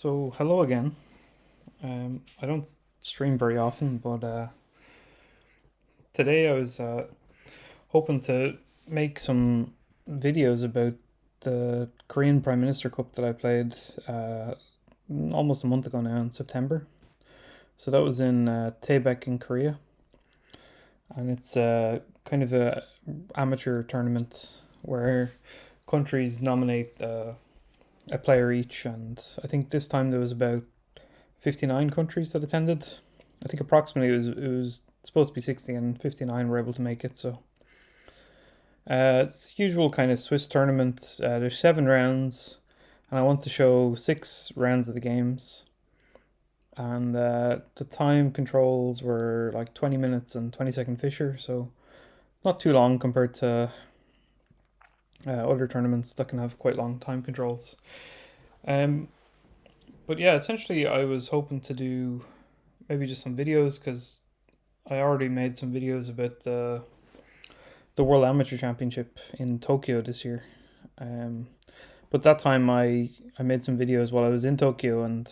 So, hello again. I don't stream very often, but today I was hoping to make some videos about the Korean Prime Minister Cup that I played almost a month ago now in September. So that was in Taebaek in Korea, and it's kind of a amateur tournament where countries nominate a player each, and I think this time there was about 59 countries that attended. I think approximately it was supposed to be 60 and 59 were able to make it. So it's usual kind of Swiss tournament. There's 7 rounds, and I want to show 6 rounds of the games. And the time controls were like 20 minutes and 20-second Fisher, so not too long compared to other tournaments that can have quite long time controls. Um, but yeah, essentially, I was hoping to do maybe just some videos because I already made some videos about the World Amateur Championship in Tokyo this year. Um, but that time I made some videos while I was in Tokyo, and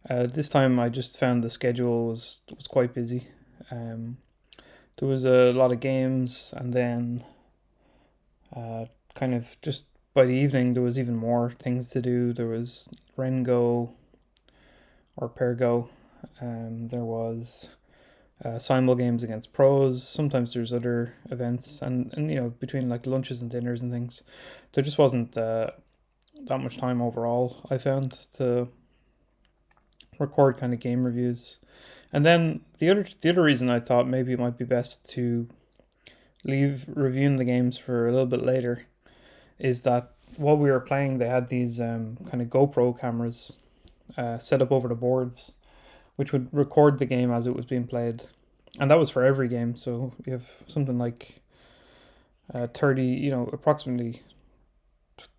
this time I just found the schedule was quite busy. Um, there was a lot of games, and then kind of just by the evening there was even more things to do. There was Rengo or Pergo. There was simul games against pros. Sometimes there's other events, and between like lunches and dinners and things, there just wasn't that much time overall. I found to record kind of game reviews, and then the other reason I thought maybe it might be best to leave reviewing the games for a little bit later is that while we were playing, they had these kind of GoPro cameras set up over the boards, which would record the game as it was being played. And that was for every game. So you have something like 30, approximately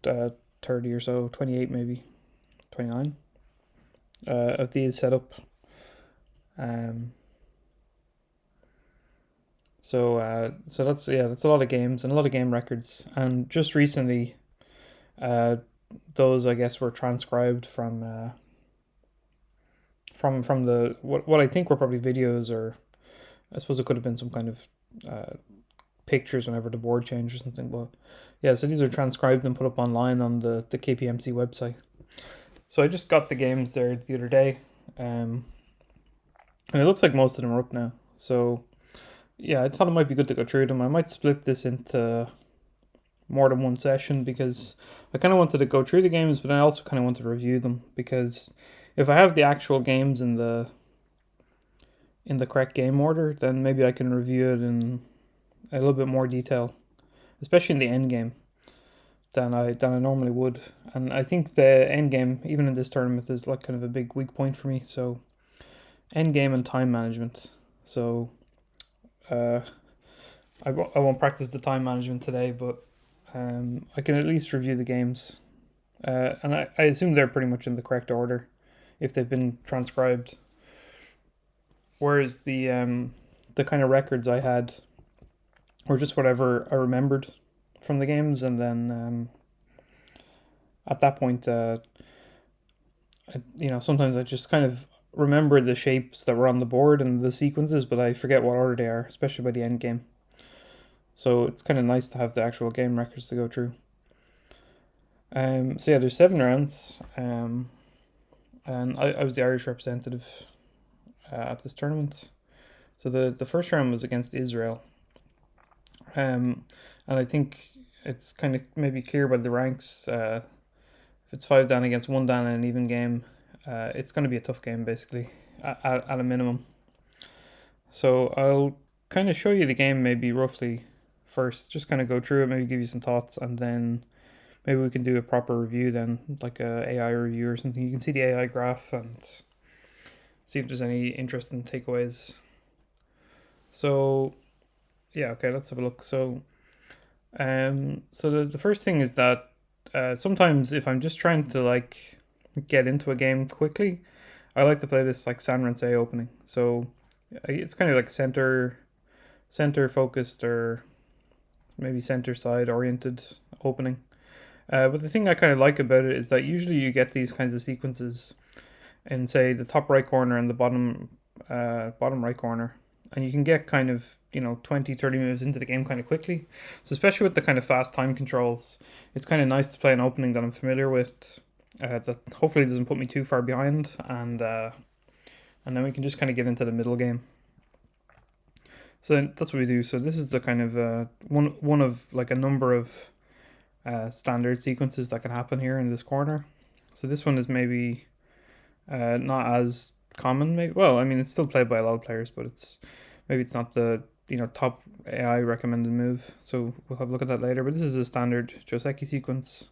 30 or so, 28 maybe, 29 of these set up. So that's a lot of games and a lot of game records. And just recently, those I guess were transcribed from the what I think were probably videos, or I suppose it could have been some kind of pictures whenever the board changed or something. But yeah, so these are transcribed and put up online on the KPMC website. So I just got the games there the other day, and it looks like most of them are up now. So yeah, I thought it might be good to go through them. I might split this into more than one session because I kind of wanted to go through the games, but I also kind of wanted to review them because if I have the actual games in the correct game order, then maybe I can review it in a little bit more detail, especially in the end game, than I normally would. And I think the end game, even in this tournament, is like kind of a big weak point for me. So end game and time management. So I won't practice the time management today, but I can at least review the games. And I assume they're pretty much in the correct order if they've been transcribed. Whereas the kind of records I had were just whatever I remembered from the games, and then at that point, sometimes I just kind of remember the shapes that were on the board and the sequences, but I forget what order they are, especially by the end game. So it's kind of nice to have the actual game records to go through. So yeah, there's 7 rounds, and I was the Irish representative at this tournament. So the first round was against Israel, and I think it's kind of maybe clear by the ranks. If it's 5 dan against 1 dan in an even game, it's going to be a tough game basically at a minimum. So I'll kind of show you the game maybe roughly first, just kind of go through it, maybe give you some thoughts, and then maybe we can do a proper review then, like a AI review or something. You can see the AI graph and see if there's any interesting takeaways. So yeah, okay, let's have a look. So the first thing is that sometimes if I'm just trying to like get into a game quickly, I like to play this like San Rensei opening. So it's kind of like center focused, or maybe center side oriented opening. But the thing I kind of like about it is that usually you get these kinds of sequences in say the top right corner and the bottom right corner, and you can get kind of 20-30 moves into the game kind of quickly. So especially with the kind of fast time controls, it's kind of nice to play an opening that I'm familiar with, that hopefully doesn't put me too far behind, and then we can just kind of get into the middle game. So that's what we do. So this is the kind of one of like a number of standard sequences that can happen here in this corner. So this one is maybe not as common. Maybe, well, I mean, it's still played by a lot of players, but it's not the top AI recommended move. So we'll have a look at that later. But this is a standard Joseki sequence.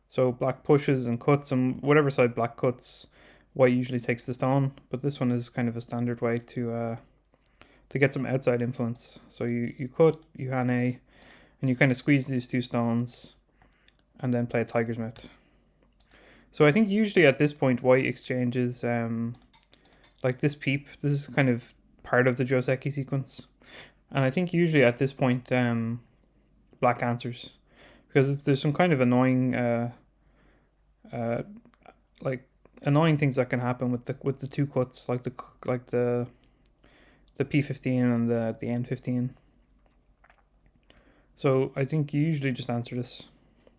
So black pushes and cuts, and whatever side black cuts, white usually takes the stone. But this one is kind of a standard way to get some outside influence. So you cut, you hane, and you kind of squeeze these two stones, and then play a tiger's mouth. So I think usually at this point white exchanges like this peep. This is kind of part of the Joseki sequence, and I think usually at this point black answers, because there's some kind of annoying annoying things that can happen with the two cuts, like the P15 and the N15. So I think you usually just answer this,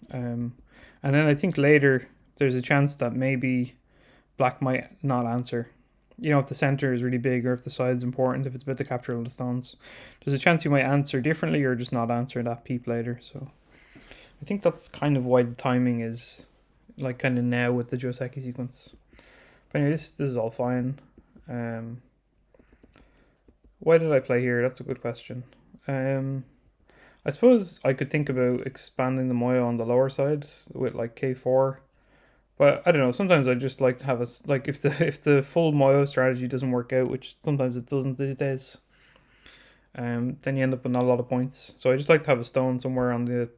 and then I think later there's a chance that maybe black might not answer. If the center is really big, or if the side's important, if it's about to capture all the stones, there's a chance you might answer differently or just not answer that peep later. So I think that's kind of why the timing is like kind of now with the Joseki sequence. But anyway, this is all fine. Why did I play here? That's a good question. I suppose I could think about expanding the moyo on the lower side with like K4. But I don't know. Sometimes I just like to have if the full moyo strategy doesn't work out, which sometimes it doesn't these days, then you end up with not a lot of points. So I just like to have a stone somewhere on the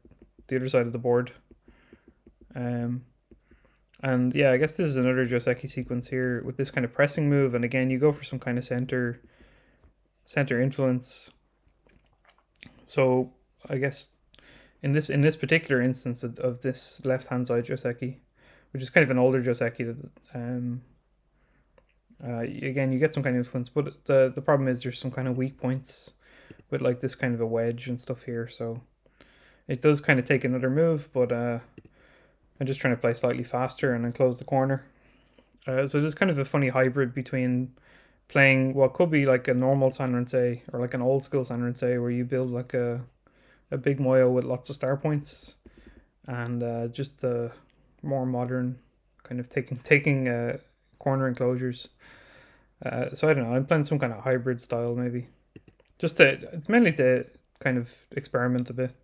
other side of the board. And yeah, I guess this is another Joseki sequence here with this kind of pressing move, and again you go for some kind of center influence. So I guess in this particular instance of this left hand side Joseki, which is kind of an older Joseki, again you get some kind of influence, but the problem is there's some kind of weak points with like this kind of a wedge and stuff here, so it does kind of take another move, but I'm just trying to play slightly faster and then close the corner. So there's kind of a funny hybrid between playing what could be like a normal Sanrensei or like an old school Sanrensei where you build like a big moyo with lots of star points, and just the more modern kind of taking corner enclosures. So I don't know, I'm playing some kind of hybrid style maybe. It's mainly to kind of experiment a bit.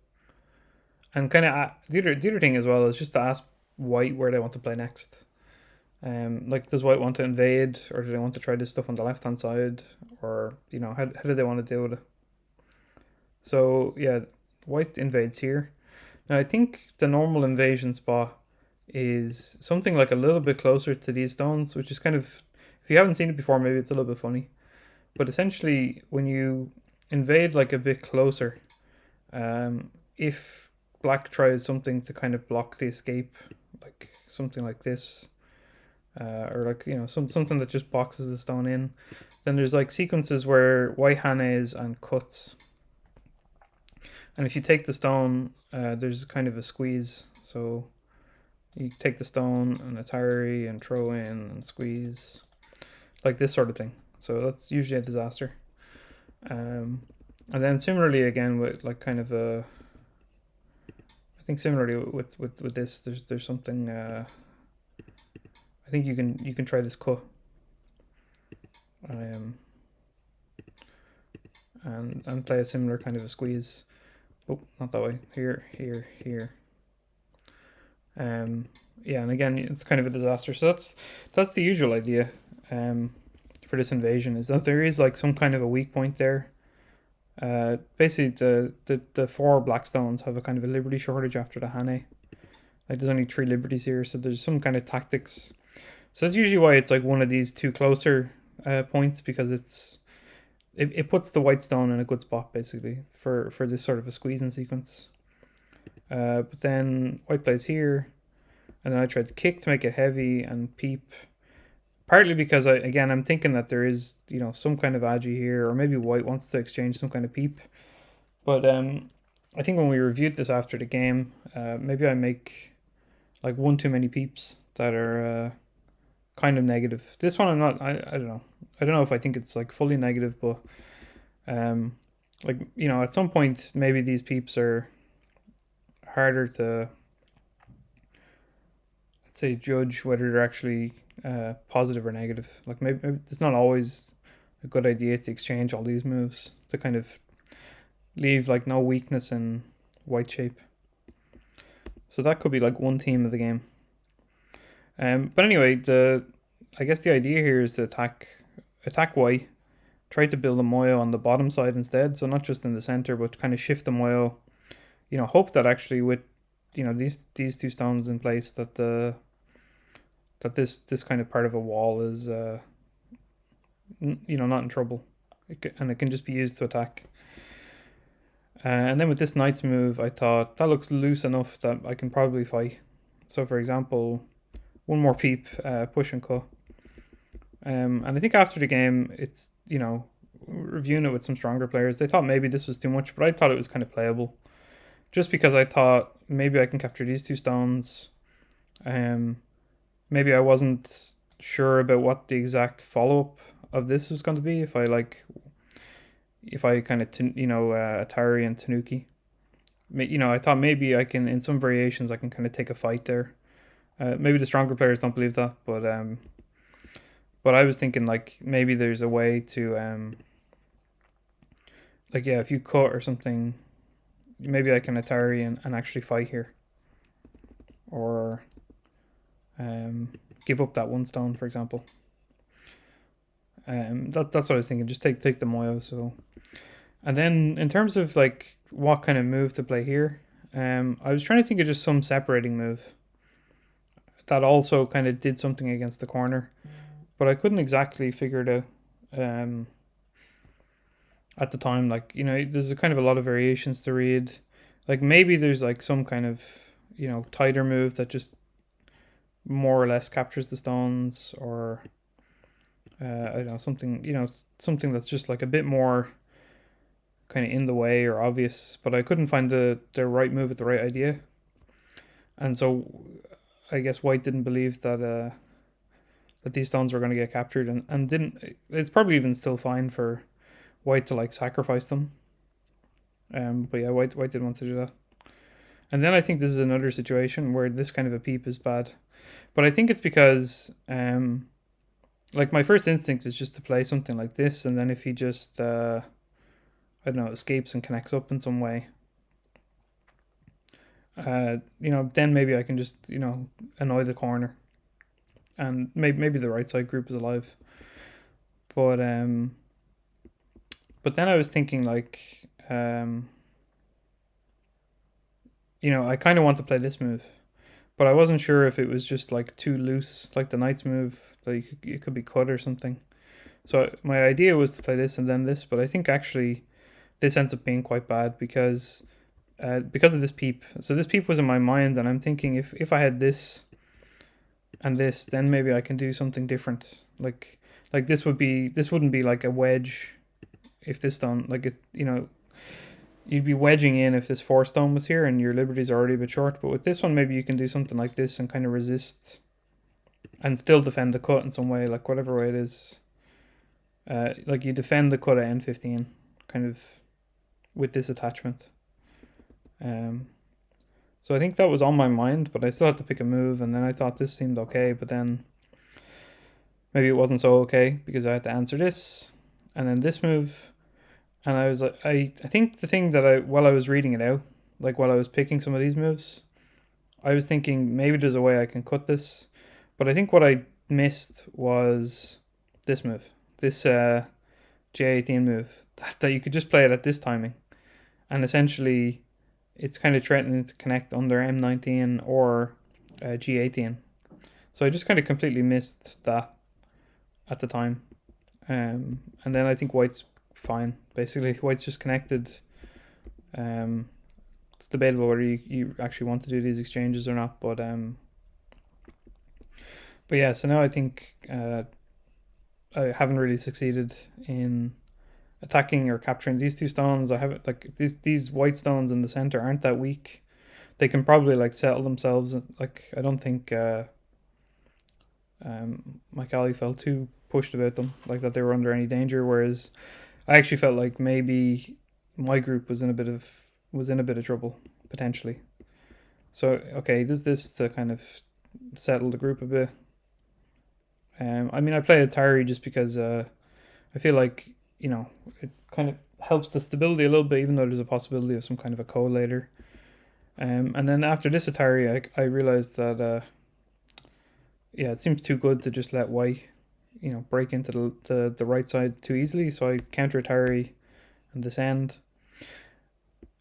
And kind of the other thing as well is just to ask white where they want to play next. Like, does white want to invade, or do they want to try this stuff on the left hand side, or how do they want to deal with it? So yeah, white invades here. Now I think the normal invasion spot is something like a little bit closer to these stones, which is kind of, if you haven't seen it before, maybe it's a little bit funny. But essentially, when you invade like a bit closer, if black tries something to kind of block the escape, like something like this, or like something that just boxes the stone in, then there's like sequences where white hanes and cuts, and if you take the stone, there's kind of a squeeze. So you take the stone and atari and throw in and squeeze, like this sort of thing. So that's usually a disaster. And then similarly again with like kind of a, I think similarly with this, there's something. I think you can try this cut. And play a similar kind of a squeeze. Oh, not that way. Here. Yeah, and again, it's kind of a disaster. So that's the usual idea for this invasion, is that there is like some kind of a weak point there. Basically, the four black stones have a kind of a liberty shortage after the hane. Like, there's only 3 liberties here, so there's some kind of tactics. So that's usually why it's like one of these two closer points, because it puts the white stone in a good spot basically for this sort of a squeezing sequence. But then white plays here, and then I tried to kick to make it heavy and peep, partly because I'm thinking that there is, some kind of agi here, or maybe white wants to exchange some kind of peep. But I think when we reviewed this after the game, maybe I make like one too many peeps that are kind of negative. This one I'm not. I don't know. I don't know if I think it's like fully negative, but at some point maybe these peeps are harder to, let's say, judge whether they're actually positive or negative. Like maybe it's not always a good idea to exchange all these moves to kind of leave like no weakness in white shape. So that could be like one theme of the game. But anyway, I guess the idea here is to attack white, try to build a moyo on the bottom side instead, so not just in the center, but kind of shift the moyo. Hope that actually with these two stones in place that this kind of part of a wall is not in trouble, and it can just be used to attack. And then with this knight's move, I thought that looks loose enough that I can probably fight. So for example, one more peep, push and cut. And I think after the game, it's, reviewing it with some stronger players, they thought maybe this was too much, but I thought it was kind of playable. Just because I thought maybe I can capture these two stones. Maybe I wasn't sure about what the exact follow-up of this was going to be, if I kind of, Atari and Tanuki. I thought maybe I can, in some variations, I can kind of take a fight there. Maybe the stronger players don't believe that, but I was thinking like maybe there's a way to if you cut or something, maybe I can Atari and actually fight here, or give up that one stone, for example. That's what I was thinking. Just take the moyo. So, and then in terms of like what kind of move to play here, I was trying to think of just some separating move that also kind of did something against the corner, but I couldn't exactly figure it out. At the time, there's a kind of a lot of variations to read. Like maybe there's like some kind of tighter move that just more or less captures the stones, or I don't know, something that's just like a bit more kind of in the way or obvious, but I couldn't find the right move with the right idea. And so I guess white didn't believe that these stones were going to get captured, and didn't. It's probably even still fine for white to like sacrifice them. But yeah, white didn't want to do that. And then I think this is another situation where this kind of a peep is bad, but I think it's because like my first instinct is just to play something like this, and then if he just I don't know, escapes and connects up in some way, then maybe I can just annoy the corner, and maybe the right side group is alive. But then I was thinking like I kind of want to play this move, but I wasn't sure if it was just like too loose, like the knight's move, that it could be cut or something. So my idea was to play this and then this, but I think actually this ends up being quite bad because of this peep. So this peep was in my mind, and I'm thinking if I had this and this, then maybe I can do something different. Like this wouldn't be like a wedge if this stone, you'd be wedging in if this 4 stone was here and your liberty's already a bit short. But with this one, maybe you can do something like this and kind of resist and still defend the cut in some way, like whatever way it is. Like you defend the cut at N15 kind of with this attachment. So I think that was on my mind, but I still had to pick a move, and then I thought this seemed okay, but then maybe it wasn't so okay because I had to answer this and then this move. And I was like, I think the thing that while I was reading it out, like while I was picking some of these moves, I was thinking maybe there's a way I can cut this. But I think what I missed was this move, this J18 move, that you could just play it at this timing. And essentially, it's kind of threatening to connect under M19 or G18. So I just kind of completely missed that at the time. And then I think white's fine. Basically, white's just connected. It's debatable whether you actually want to do these exchanges or not, but yeah. So now I think I haven't really succeeded in attacking or capturing these two stones. I haven't, like, these white stones in the center aren't that weak. They can probably like settle themselves. Like, I don't think Mike Alley felt too pushed about them, like that they were under any danger. Whereas I actually felt like maybe my group was in a bit of trouble potentially. So okay, does this to kind of settle the group a bit? I mean, I play Atari just because I feel like, it kind of helps the stability a little bit, even though there's a possibility of some kind of a code later. And then after this Atari, I realized that yeah, it seems too good to just let white, break into the right side too easily. So I counter Atari and this end.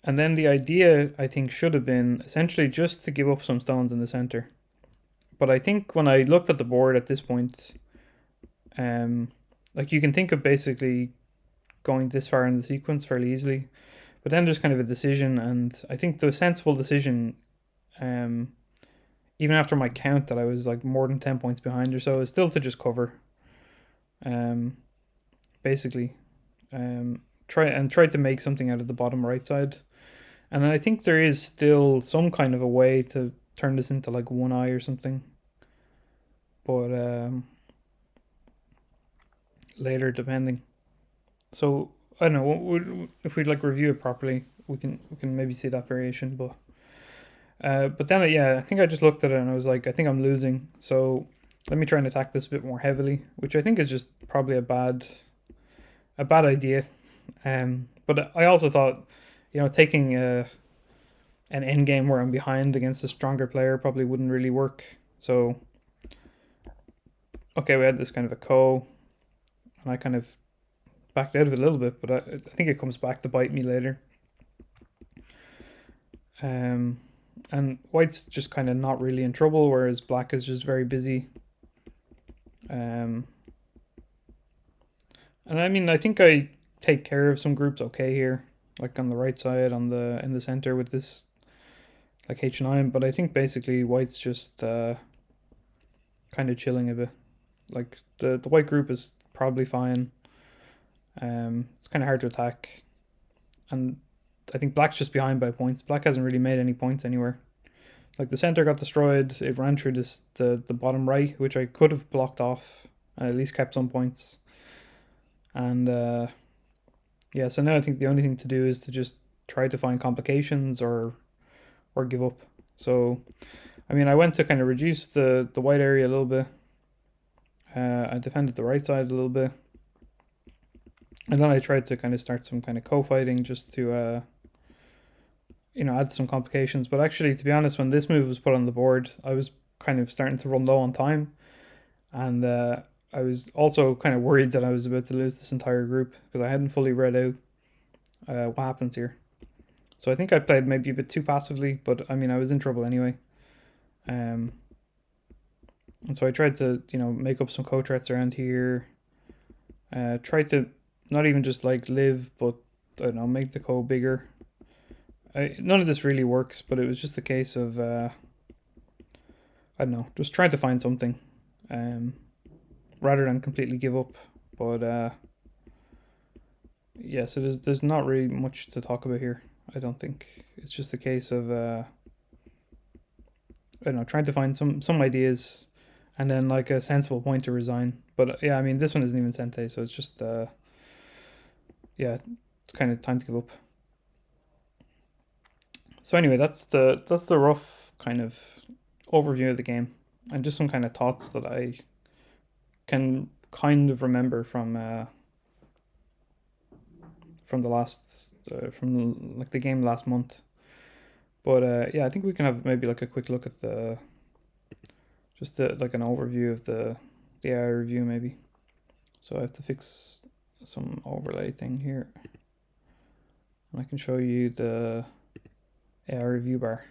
And then the idea, I think, should have been essentially just to give up some stones in the center. But I think when I looked at the board at this point, like, you can think of basically going this far in the sequence fairly easily. But then there's kind of a decision, and I think the sensible decision, um, even after my count that I was like more than 10 points behind or so, is still to just cover. Um, Basically, try to make something out of the bottom right side. And I think there is still some kind of a way to turn this into like one eye or something. But later, depending. So I don't know. If we'd like review it properly, we can maybe see that variation. But then yeah, I think I just looked at it and I was like, I think I'm losing. So let me try and attack this a bit more heavily, which I think is just probably a bad idea. But I also thought, taking an end game where I'm behind against a stronger player probably wouldn't really work. So okay, we had this kind of a and I kind of backed out of it a little bit, but I think it comes back to bite me later. And white's just kind of not really in trouble, whereas black is just very busy. And I mean, I think I take care of some groups okay here, like on the right side, in the center with this like H9. But I think basically white's just kind of chilling a bit. Like the white group is probably fine. It's kind of hard to attack, and I think black's just behind by points. Black hasn't really made any points anywhere. Like, the center got destroyed. It ran through the bottom right, which I could have blocked off and at least kept some points. And yeah, so now I think the only thing to do is to just try to find complications or give up. So I mean, I went to kind of reduce the white area a little bit. I defended the right side a little bit. And then I tried to kind of start some kind of co-fighting just to add some complications. But actually, to be honest, when this move was put on the board, I was kind of starting to run low on time. And I was also kind of worried that I was about to lose this entire group because I hadn't fully read out what happens here. So I think I played maybe a bit too passively, but I mean, I was in trouble anyway. And so I tried to, make up some co-threats around here. Tried to not even just like live, but I don't know, make the co bigger. None of this really works, but it was just a case of I don't know, just trying to find something, rather than completely give up. But yeah, so there's not really much to talk about here. I don't think it's just a case of I don't know, trying to find some ideas, and then like a sensible point to resign. But yeah, I mean, this one isn't even Sente, so it's just yeah, it's kind of time to give up. So anyway, that's the rough kind of overview of the game, and just some kind of thoughts that I can kind of remember from the last from like the game last month. But yeah, I think we can have maybe like a quick look at like an overview of the AI review maybe. So I have to fix some overlay thing here, and I can show you the AI review bar.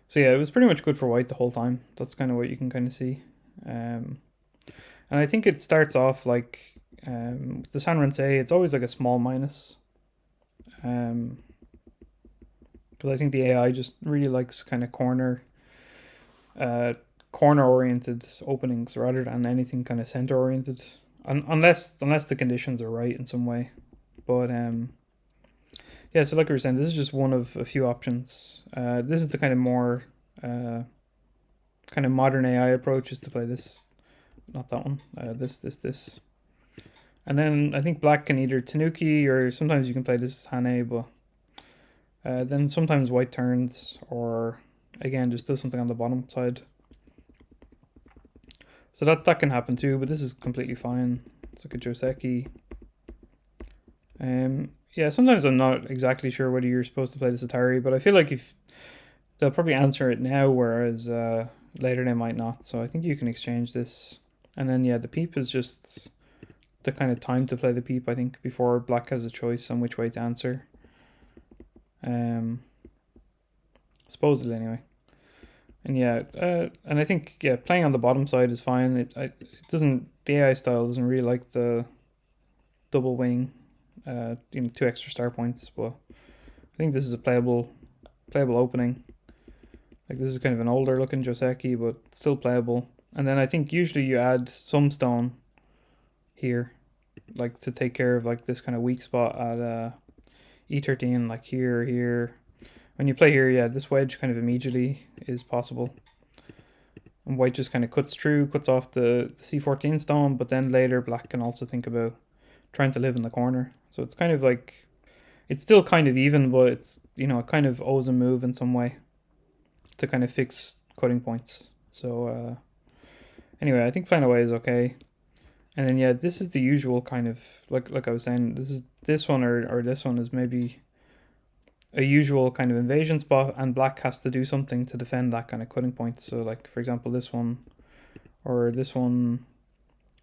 So yeah, it was pretty much good for white the whole time. That's kind of what you can kind of see. And I think it starts off like the San Rense, it's always like a small minus. Because I think the AI just really likes kind of corner oriented openings rather than anything kind of center oriented. unless the conditions are right in some way. But yeah, so like we were saying, this is just one of a few options. This is the kind of more kind of modern AI approach, is to play this, not that one. This. And then I think black can either tanuki, or sometimes you can play this hane, but then sometimes white turns, or again just does something on the bottom side. So that can happen too, but this is completely fine. It's like a joseki. Yeah, sometimes I'm not exactly sure whether you're supposed to play this Atari, but I feel like if they'll probably answer it now, whereas later they might not. So I think you can exchange this. And then yeah, the peep is just the kind of time to play the peep, I think, before black has a choice on which way to answer. Supposedly anyway. And yeah, and I think yeah, playing on the bottom side is fine. It doesn't, the AI style doesn't really like the double wing, 2 extra star points. But I think this is a playable opening. Like this is kind of an older looking joseki, but still playable. And then I think usually you add some stone here, like to take care of like this kind of weak spot at E13, like here. When you play here, yeah, this wedge kind of immediately is possible. And white just kind of cuts off the C14 stone, but then later black can also think about trying to live in the corner. So it's kind of like, it's still kind of even, but it's, it kind of owes a move in some way to kind of fix cutting points. So anyway, I think playing away is okay. And then yeah, this is the usual kind of, like I was saying, this one or this one is maybe a usual kind of invasion spot, and black has to do something to defend that kind of cutting point. So like for example this one or this one,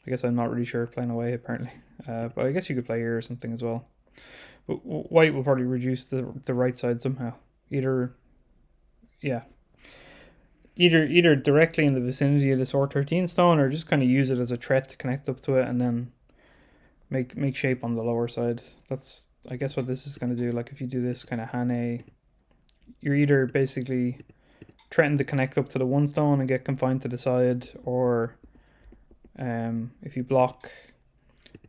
I guess I'm not really sure, playing away apparently, but I guess you could play here or something as well. But white will probably reduce the right side somehow, either directly in the vicinity of this R13 stone, or just kind of use it as a threat to connect up to it and then make shape on the lower side. That's I guess what this is going to do. Like if you do this kind of hane, you're either basically threatening to connect up to the one stone and get confined to the side, or if you block,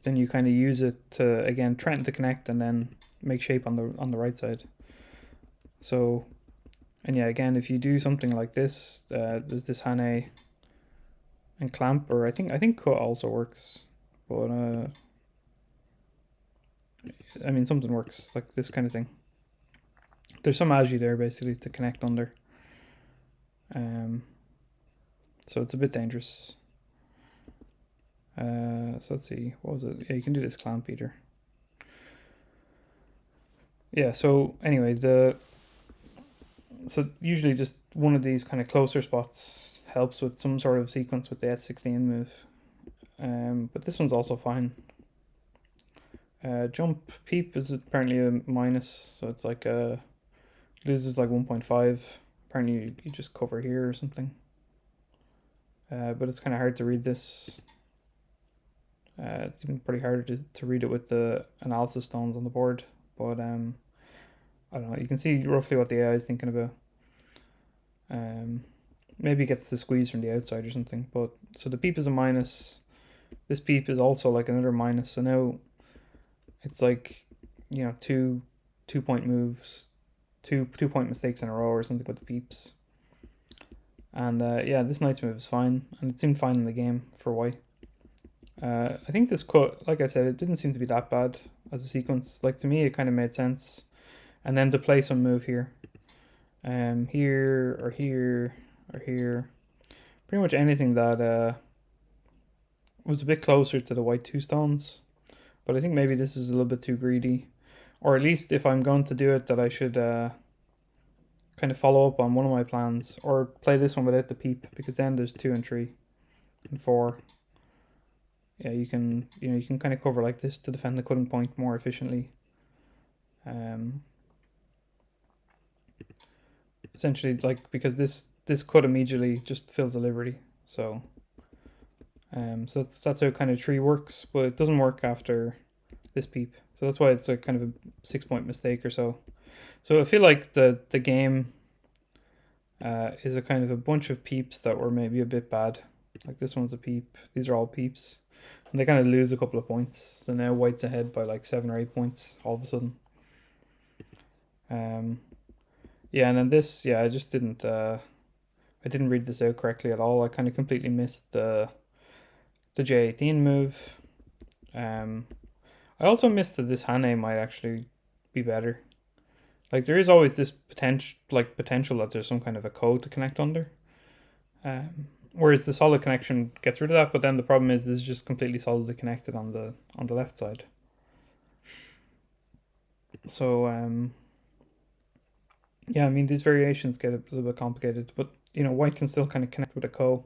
then you kind of use it to again threaten to connect and then make shape on the right side. So, and yeah, again, if you do something like this, there's this hane and clamp, or I think cut also works, but I mean something works like this kind of thing. There's some agi there basically to connect under, so it's a bit dangerous. So let's see, what was it? Yeah, you can do this clamp either. Yeah, so anyway, so usually just one of these kind of closer spots helps with some sort of sequence with the S16 move. But this one's also fine. Jump peep is apparently a minus, so it's like loses like 1.5. Apparently you just cover here or something. But it's kind of hard to read this. It's even pretty hard to read it with the analysis stones on the board. But I don't know, you can see roughly what the AI is thinking about. Maybe it gets the squeeze from the outside or something. But so the peep is a minus. This peep is also like another minus. So now it's like, 2-point moves, 2-point mistakes in a row or something with the peeps. And yeah, this knight's move is fine, and it seemed fine in the game for white. I think this cut, like I said, it didn't seem to be that bad as a sequence. Like to me, it kind of made sense. And then to play some move here, here or here or here, pretty much anything that was a bit closer to the white 2 stones. But I think maybe this is a little bit too greedy, or at least if I'm going to do it, that I should kind of follow up on one of my plans, or play this one without the peep, because then there's 2 and 3 and 4. Yeah, you can kind of cover like this to defend the cutting point more efficiently. Essentially, like, because this cut immediately just fills a liberty. So so that's how kind of tree works, but it doesn't work after this peep. So that's why it's a kind of a 6-point mistake or so. So I feel like the game is a kind of a bunch of peeps that were maybe a bit bad. Like this one's a peep. These are all peeps. And they kind of lose a couple of points. So now white's ahead by like 7 or 8 points all of a sudden. Yeah, and then this, yeah, I just didn't I didn't read this out correctly at all. I kind of completely missed the J18 move. I also missed that this Hane might actually be better. Like there is always this potential that there's some kind of a code to connect under. Whereas the solid connection gets rid of that, but then the problem is this is just completely solidly connected on the left side. So yeah, I mean these variations get a little bit complicated, but white can still kind of connect with a ko.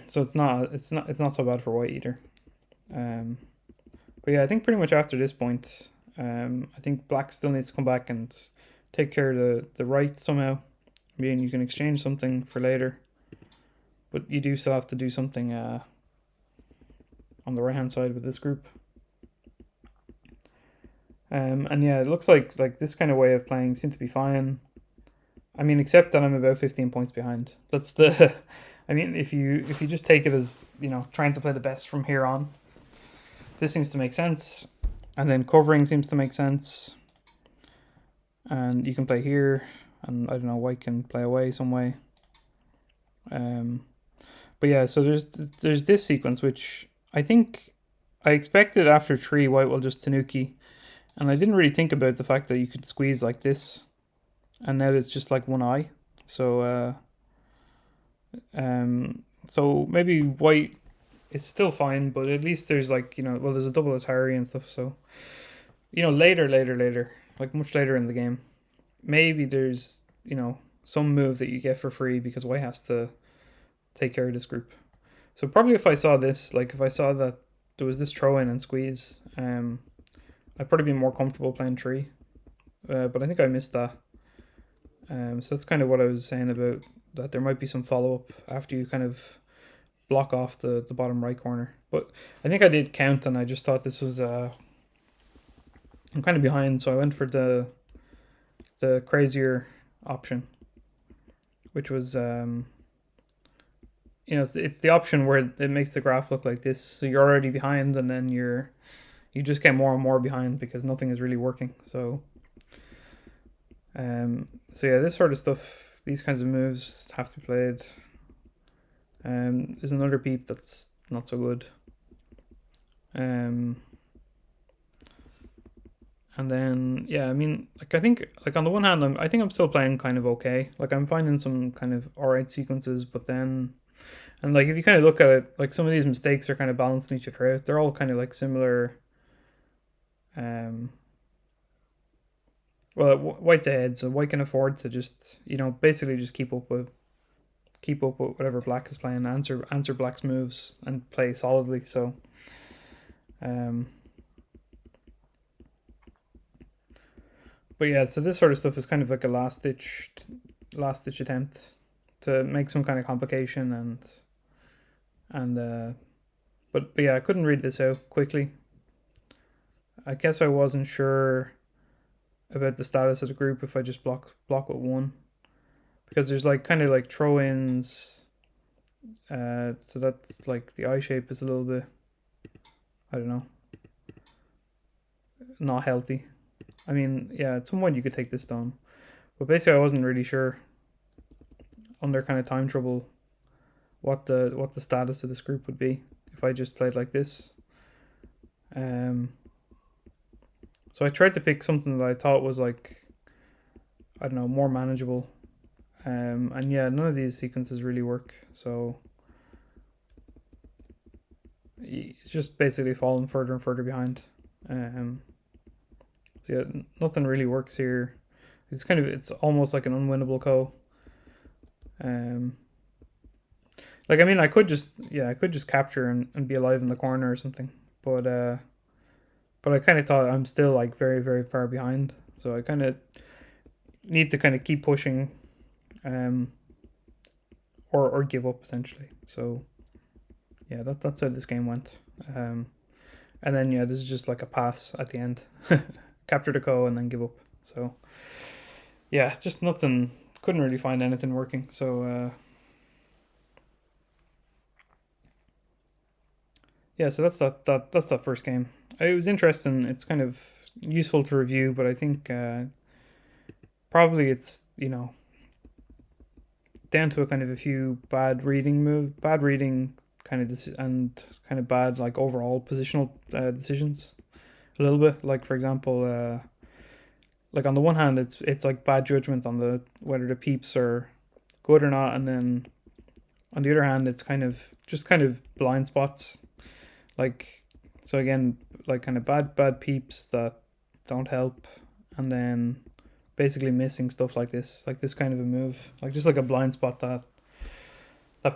So it's not so bad for white either. But yeah, I think pretty much after this point, I think black still needs to come back and take care of the right somehow. I mean, you can exchange something for later, but you do still have to do something on the right hand side with this group. And yeah, it looks like this kind of way of playing seemed to be fine. I mean, except that I'm about 15 points behind. That's the. I mean, if you just take it as trying to play the best from here on, this seems to make sense, and then covering seems to make sense, and you can play here, and I don't know, white can play away some way. But yeah, so there's this sequence which I think I expected after 3 white will just tanuki, and I didn't really think about the fact that you could squeeze like this, and now it's just like one eye. So so maybe white is still fine, but at least there's like well, there's a double Atari and stuff. So later, like much later in the game, maybe there's some move that you get for free because white has to take care of this group. So probably if I saw this, like if I saw that there was this throw in and squeeze, I'd probably be more comfortable playing 3. But I think I missed that. So that's kind of what I was saying about that there might be some follow up after you kind of block off the bottom right corner. But I think I did count, and I just thought this was I'm kind of behind, so I went for the crazier option, which was it's the option where it makes the graph look like this. So you're already behind, and then you just get more and more behind because nothing is really working. So so yeah, this sort of stuff, these kinds of moves have to be played. There's another peep that's not so good. And then yeah, I mean, like I think like on the one hand, I think I'm still playing kind of okay. Like I'm finding some kind of alright sequences, but then and like if you kind of look at it, like some of these mistakes are kind of balancing each other out. They're all kind of like similar. Well, white's ahead, so white can afford to just basically just keep up with whatever black is playing, answer black's moves and play solidly. So but yeah, so this sort of stuff is kind of like a last ditch attempt to make some kind of complication but yeah, I couldn't read this out quickly. I guess I wasn't sure about the status of the group if I just block with 1, because there's like kind of like throw-ins, so that's like the eye shape is a little bit, I don't know, not healthy. I mean, yeah, at some point you could take this down, but basically I wasn't really sure under kind of time trouble what the status of this group would be if I just played like this. So I tried to pick something that I thought was like, I don't know, more manageable. And yeah, none of these sequences really work. So it's just basically falling further and further behind. So yeah, nothing really works here. It's almost like an unwinnable ko. Like I mean, I could just capture and be alive in the corner or something, but I kind of thought I'm still like very, very far behind, so I kind of need to kind of keep pushing, or give up essentially. So yeah, that's how this game went. And then yeah, this is just like a pass at the end, capture the ko and then give up. So yeah, just nothing. Couldn't really find anything working. So yeah, so that's that first game. It was interesting. It's kind of useful to review, but I think probably it's down to a kind of a few bad reading kind of and kind of bad like overall positional decisions a little bit. Like for example, like on the one hand, it's like bad judgment on the whether the peeps are good or not, and then on the other hand, it's kind of blind spots. Like so again, like kind of bad peeps that don't help, and then basically missing stuff like this kind of a move, like just like a blind spot that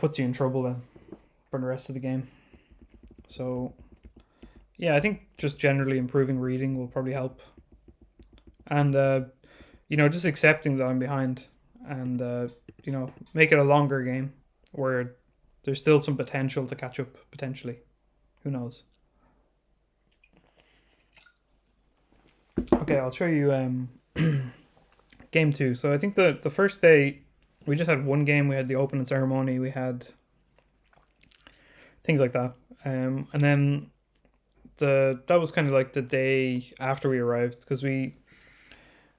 puts you in trouble then for the rest of the game. So yeah, I think just generally improving reading will probably help, and just accepting that I'm behind, and make it a longer game where there's still some potential to catch up potentially. Who knows? Okay, I'll show you game two. So I think the first day we just had one game. We had the opening ceremony. We had things like that, and then that was kind of like the day after we arrived, because we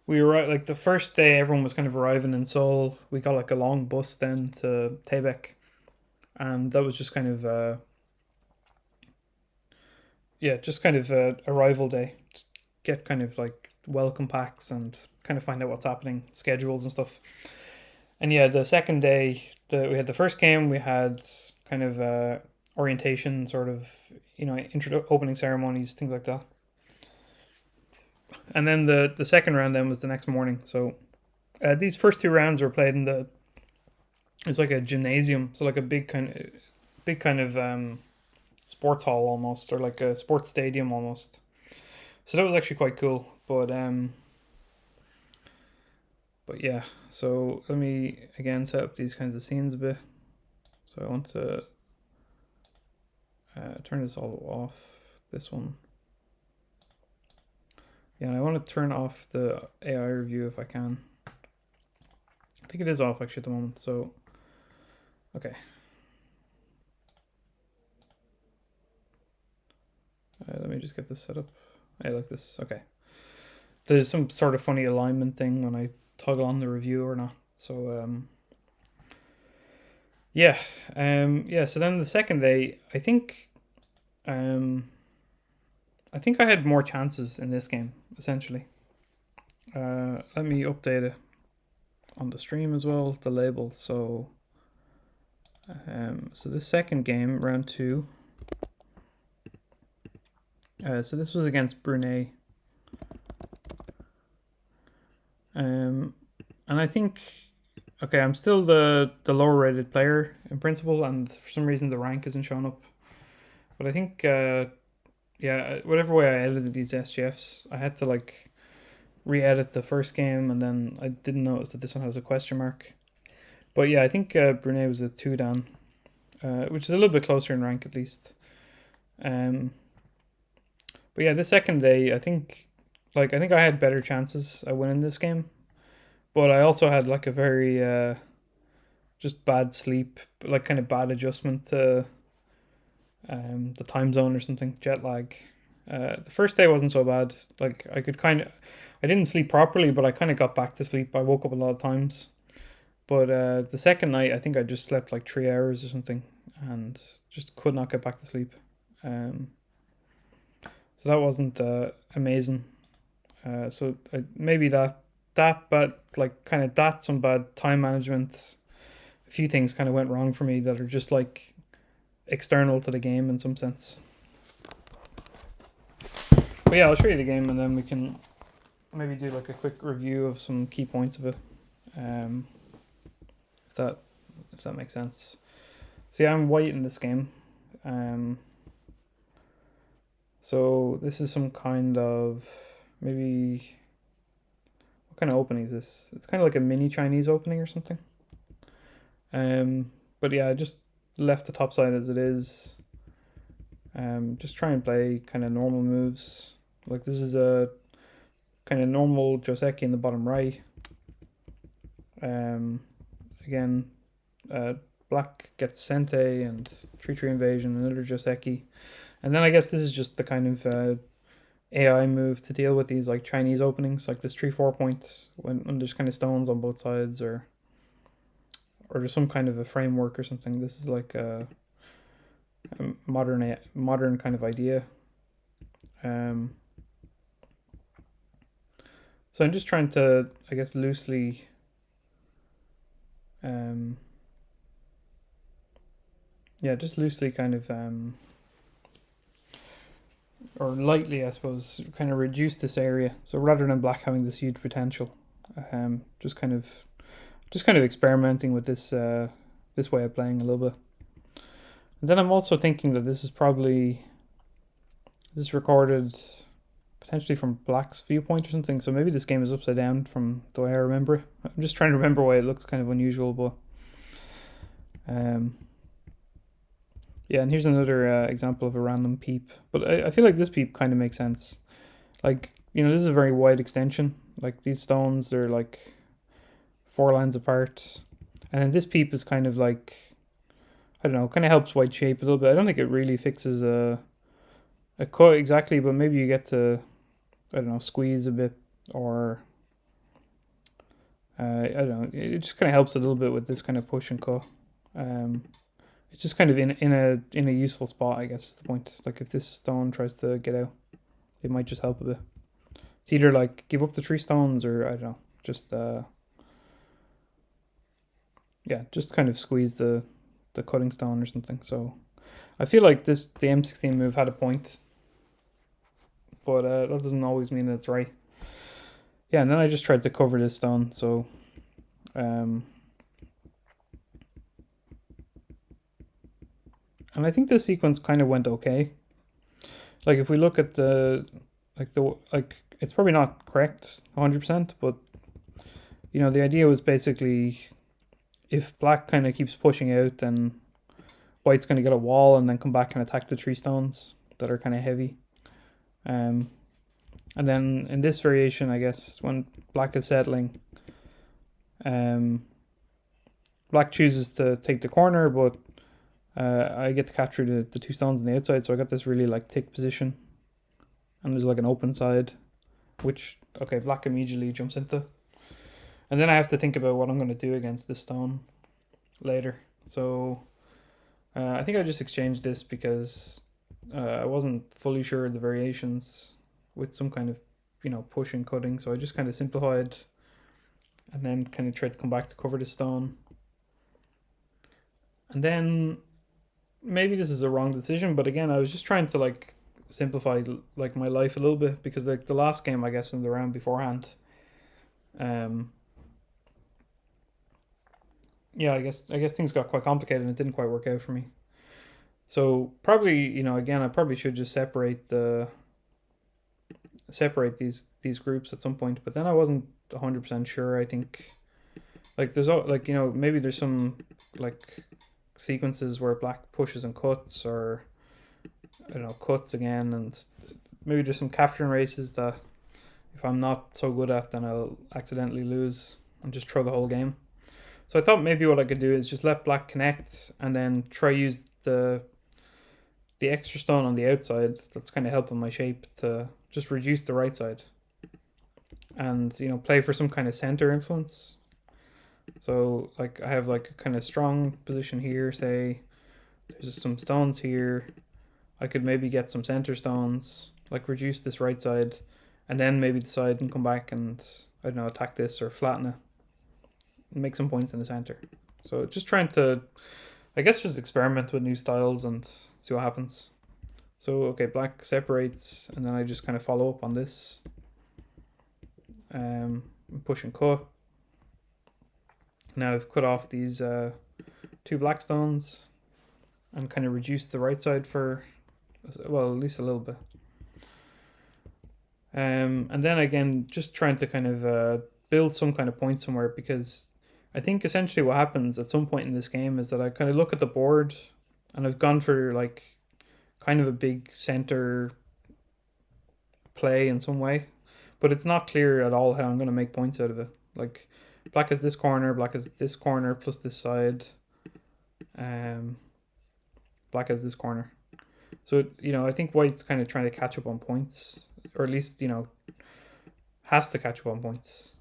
arrived like the first day. Everyone was kind of arriving in Seoul. We got like a long bus then to Taebaek, and that was just kind of just kind of arrival day. Just get kind of like welcome packs and kind of find out what's happening, schedules and stuff. And yeah, the second day, we had the first game. We had kind of orientation, sort of opening ceremonies, things like that. And then the second round then was the next morning. So these first two rounds were played in it's like a gymnasium, so like a big kind of sports hall almost, or like a sports stadium almost. So that was actually quite cool. But yeah, so let me again set up these kinds of scenes a bit. So I want to turn this all off. This one. Yeah, and I want to turn off the AI review if I can. I think it is off actually at the moment. So, okay. Let me just get this set up. I like this. Okay. There's some sort of funny alignment thing when I toggle on the review or not. So yeah. So then the second day, I think I had more chances in this game, essentially. Let me update it on the stream as well, the label. So so the second game, round two. So this was against Brunei. And I think, okay, I'm still the lower rated player in principle, and for some reason the rank isn't showing up. But I think, whatever way I edited these SGFs, I had to like re-edit the first game, and then I didn't notice that this one has a question mark. But yeah, I think Brunei was a 2 down, which is a little bit closer in rank at least. But yeah, the second day, I think I had better chances at winning this game, but I also had like a very just bad sleep, like kind of bad adjustment to the time zone or something, jet lag. The first day wasn't so bad. Like I didn't sleep properly, but I kind of got back to sleep. I woke up a lot of times. But the second night, I think I just slept like 3 hours or something, and just could not get back to sleep. So that wasn't amazing. So maybe but like kind of some bad time management. A few things kind of went wrong for me that are just like external to the game in some sense. But yeah, I'll show you the game, and then we can maybe do like a quick review of some key points of it. If that makes sense. So yeah, I'm white in this game. So this is some kind of maybe, what kind of opening is this? It's kind of like a mini Chinese opening or something. But yeah, I just left the top side as it is. Just try and play kind of normal moves. Like this is a kind of normal Joseki in the bottom right. Again, black gets Sente and 3-3 invasion, another Joseki. And then I guess this is just the kind of AI move to deal with these like Chinese openings, like this 3-4 point when there's kind of stones on both sides, or there's some kind of a framework or something. This is like a modern kind of idea. So I'm just trying to, I guess, loosely just loosely kind of or lightly, I suppose, kind of reduce this area. So rather than black having this huge potential, just kind of experimenting with this this way of playing a little bit. And then I'm also thinking that this is recorded potentially from black's viewpoint or something. So maybe this game is upside down from the way I remember it. I'm just trying to remember why it looks kind of unusual, but yeah, and here's another example of a random peep. But I feel like this peep kind of makes sense. Like, this is a very wide extension. Like, these stones are like 4 lines apart. And then this peep is kind of like, I don't know, kind of helps white shape a little bit. I don't think it really fixes a cut exactly, but maybe you get to, I don't know, squeeze a bit, or I don't know, it just kind of helps a little bit with this kind of push and cut. It's just kind of in a useful spot, I guess is the point. Like, if this stone tries to get out, it might just help a bit. It's either like give up the 3 stones, or I don't know, just just kind of squeeze the cutting stone or something. So I feel like the M16 move had a point, but that doesn't always mean that it's right. Yeah, and then I just tried to cover this stone. So and I think this sequence kind of went okay. Like, if we look at it's probably not correct 100%, but the idea was basically, if black kind of keeps pushing out, then white's going to get a wall and then come back and attack the 3 stones that are kind of heavy. And then in this variation, I guess, when black is settling, black chooses to take the corner, but I get to capture the 2 stones on the outside, so I got this really like thick position, and there's like an open side, which black immediately jumps into, and then I have to think about what I'm going to do against this stone later. So I think I just exchanged this because I wasn't fully sure of the variations with some kind of push and cutting, so I just kind of simplified and then kind of tried to come back to cover the stone. And then maybe this is a wrong decision, but again, I was just trying to like simplify like my life a little bit, because like the last game, I guess, in the round beforehand, I guess things got quite complicated and it didn't quite work out for me. So probably, again, I probably should just separate these groups at some point, but then I wasn't 100% sure. I think like there's like maybe there's some like sequences where black pushes and cuts, or I don't know, cuts again, and maybe there's some capturing races that if I'm not so good at, then I'll accidentally lose and just throw the whole game. So I thought maybe what I could do is just let black connect and then try use the extra stone on the outside that's kind of helping my shape to just reduce the right side, and play for some kind of center influence. So like I have like a kind of strong position here, say there's some stones here, I could maybe get some center stones, like reduce this right side, and then maybe decide and come back and, I don't know, attack this or flatten it and make some points in the center. So just trying to, I guess, just experiment with new styles and see what happens. So black separates, and then I just kind of follow up on this, push and cut. Now I've cut off these 2 black stones and kind of reduced the right side for, well, at least a little bit. And then again, just trying to kind of build some kind of point somewhere, because I think essentially what happens at some point in this game is that I kind of look at the board and I've gone for like kind of a big center play in some way, but it's not clear at all how I'm going to make points out of it. Like, black has this corner, black has this corner plus this side, Black has this corner. So, I think white's kind of trying to catch up on points, or at least, has to catch up on points.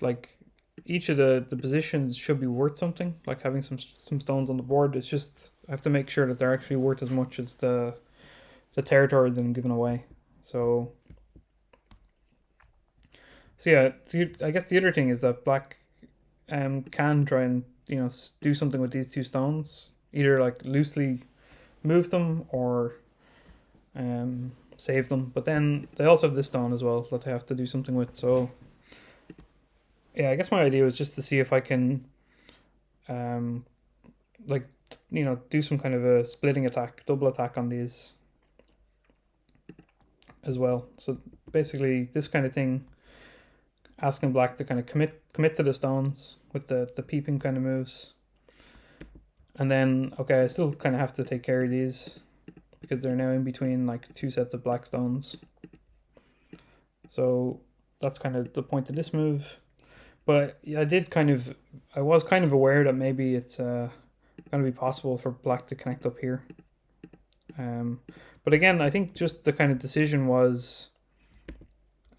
Like, each of the positions should be worth something, like having some stones on the board. It's just, I have to make sure that they're actually worth as much as the territory that I'm giving away. So yeah, I guess the other thing is that black can try and do something with these two stones, either like loosely move them or save them. But then they also have this stone as well that they have to do something with. So yeah, I guess my idea was just to see if I can like do some kind of a splitting attack, double attack on these as well. So basically this kind of thing, asking black to kind of commit to the stones with the peeping kind of moves. And then, okay, I still kind of have to take care of these because they're now in between like two sets of black stones. So that's kind of the point of this move. But yeah, I was kind of aware that maybe it's going to be possible for black to connect up here. But again, I think just the kind of decision was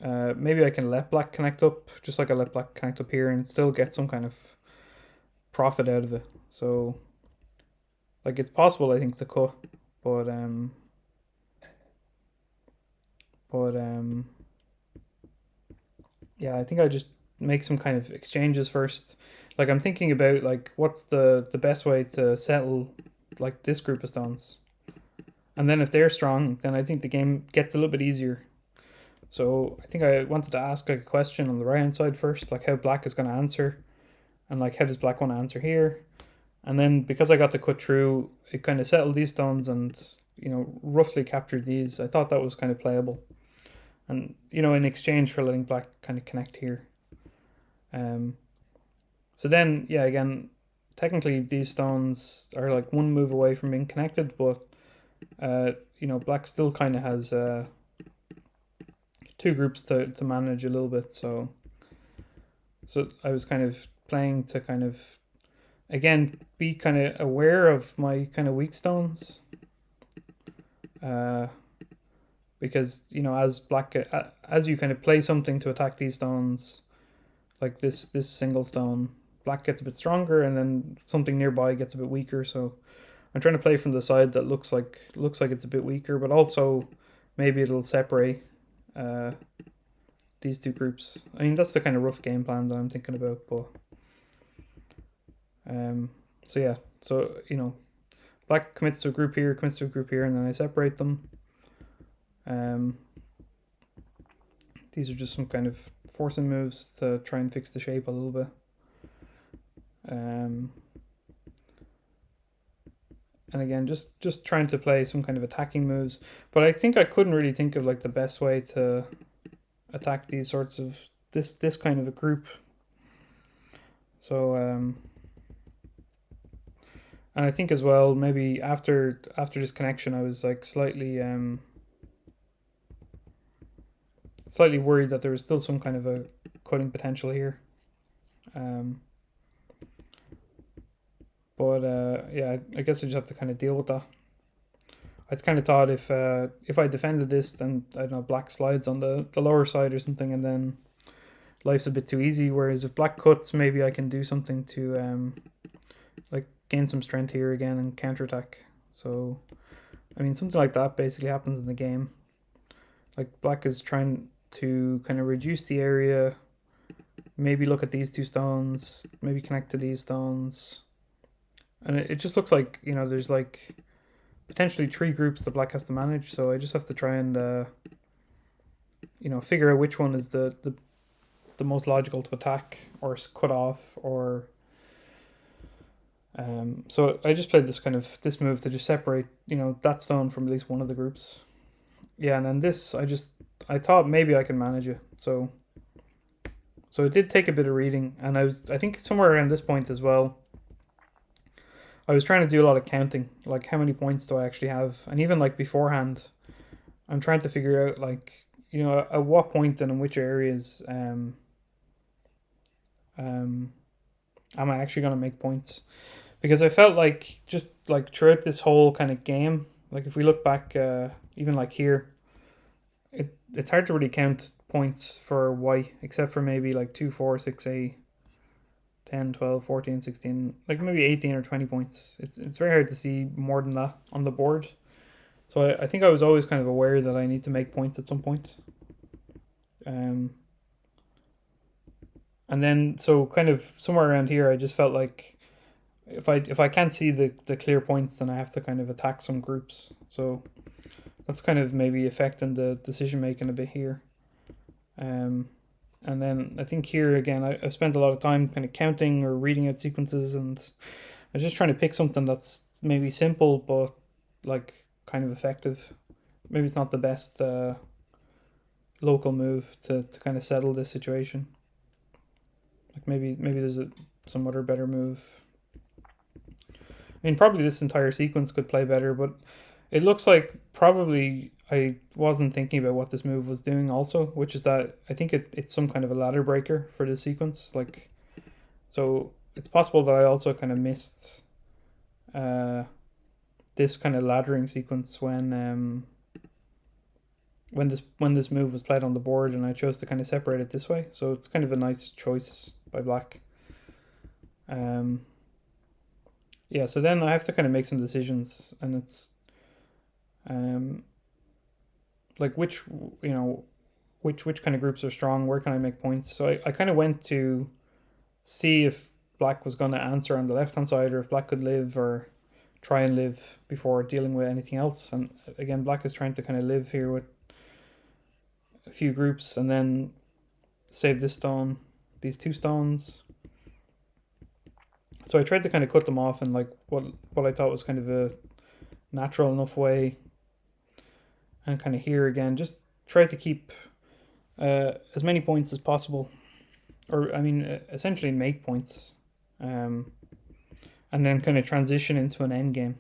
maybe I can let black connect up, just like I let black connect up here and still get some kind of profit out of it. So like it's possible, I think, to cut, but yeah, I think I just make some kind of exchanges first. Like I'm thinking about like what's the best way to settle like this group of stones, and then if they're strong, then I think the game gets a little bit easier. So I think I wanted to ask like a question on the right hand side first, like how black is going to answer, and like how does black want to answer here. And then because I got the cut through, it kind of settled these stones and, roughly captured these. I thought that was kind of playable. And, in exchange for letting black kind of connect here. So then, yeah, again, technically these stones are like one move away from being connected, but, black still kind of has two groups to manage a little bit. So I was kind of playing to kind of again be kind of aware of my kind of weak stones, because as black as you kind of play something to attack these stones, like this single stone, black gets a bit stronger and then something nearby gets a bit weaker. So I'm trying to play from the side that looks like it's a bit weaker, but also maybe it'll separate these two groups. I mean, that's the kind of rough game plan that I'm thinking about, but so yeah, so black commits to a group here, and then I separate them. These are just some kind of forcing moves to try and fix the shape a little bit. And again, just trying to play some kind of attacking moves, but I think I couldn't really think of like the best way to attack these sorts of this kind of a group. So and I think as well, maybe after this connection, I was like slightly worried that there was still some kind of a cutting potential here. But yeah, I guess I just have to kind of deal with that. I kind of thought if I defended this, then I don't know, black slides on the lower side or something, and then life's a bit too easy. Whereas if black cuts, maybe I can do something to like gain some strength here again and counterattack. So I mean, something like that basically happens in the game. Like black is trying to kind of reduce the area, maybe look at these two stones, maybe connect to these stones, and it just looks like there's like potentially three groups that black has to manage. So I just have to try and figure out which one is the most logical to attack or cut off, or so I just played this move to just separate that stone from at least one of the groups. Yeah, and then this I thought maybe I can manage it. So it did take a bit of reading, and I think somewhere around this point as well, I was trying to do a lot of counting, like how many points do I actually have, and even like beforehand, I'm trying to figure out like at what point and in which areas am I actually going to make points? Because I felt like just like throughout this whole kind of game, like if we look back, even like here, it's hard to really count points for white, except for maybe like 2, 4, 6, 8, 10, 12, 14, 16, like maybe 18 or 20 points. It's very hard to see more than that on the board. So I think I was always kind of aware that I need to make points at some point. Um, and then so kind of somewhere around here, I just felt like if I can't see the clear points, then I have to kind of attack some groups. So that's kind of maybe affecting the decision making a bit here. And then I think here again, I spent a lot of time kind of counting or reading out sequences, and I was just trying to pick something that's maybe simple but like kind of effective. Maybe it's not the best local move to kind of settle this situation. Like maybe there's some other better move. I mean, probably this entire sequence could play better, but it looks like probably I wasn't thinking about what this move was doing also, which is that I think it's some kind of a ladder breaker for this sequence. Like, so it's possible that I also kind of missed this kind of laddering sequence when this move was played on the board, and I chose to kind of separate it this way. So it's kind of a nice choice by black. Yeah, so then I have to kind of make some decisions, and it's like which kind of groups are strong, where can I make points. So I kind of went to see if black was going to answer on the left hand side, or if black could live or try and live before dealing with anything else. And again, black is trying to kind of live here with a few groups and then save this stone, these 2 stones. So I tried to kind of cut them off in like what I thought was kind of a natural enough way. And kind of here again, just try to keep as many points as possible. Or, I mean, essentially make points. And then kind of transition into an end game.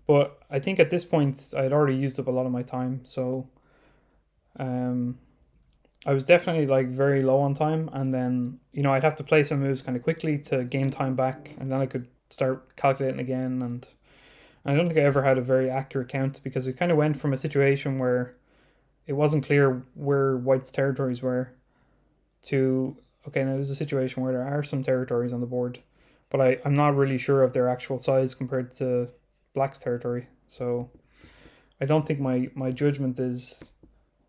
But I think at this point, I'd already used up a lot of my time. So I was definitely like very low on time. And then, I'd have to play some moves kind of quickly to gain time back. And then I could start calculating again. And I don't think I ever had a very accurate count, because it kind of went from a situation where it wasn't clear where white's territories were to, okay, now there's a situation where there are some territories on the board, but I'm not really sure of their actual size compared to black's territory. So I don't think my judgment is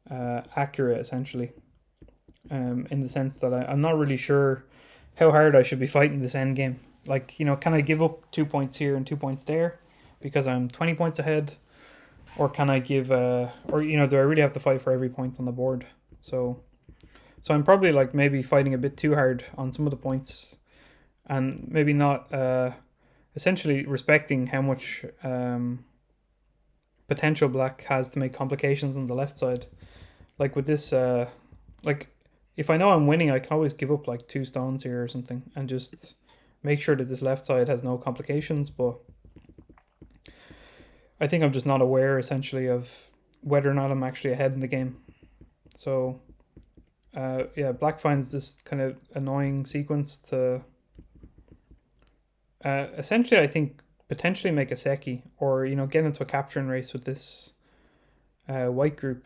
accurate, essentially, in the sense that I'm not really sure how hard I should be fighting this end game. Like, can I give up 2 points here and 2 points there because I'm 20 points ahead? Or can I give, do I really have to fight for every point on the board? So I'm probably like maybe fighting a bit too hard on some of the points, and maybe not essentially respecting how much potential black has to make complications on the left side. Like with this, like if I know I'm winning, I can always give up like 2 stones here or something and just make sure that this left side has no complications. But I think I'm just not aware, essentially, of whether or not I'm actually ahead in the game. So, black finds this kind of annoying sequence to essentially, I think, potentially make a Seki, or, get into a capturing race with this white group.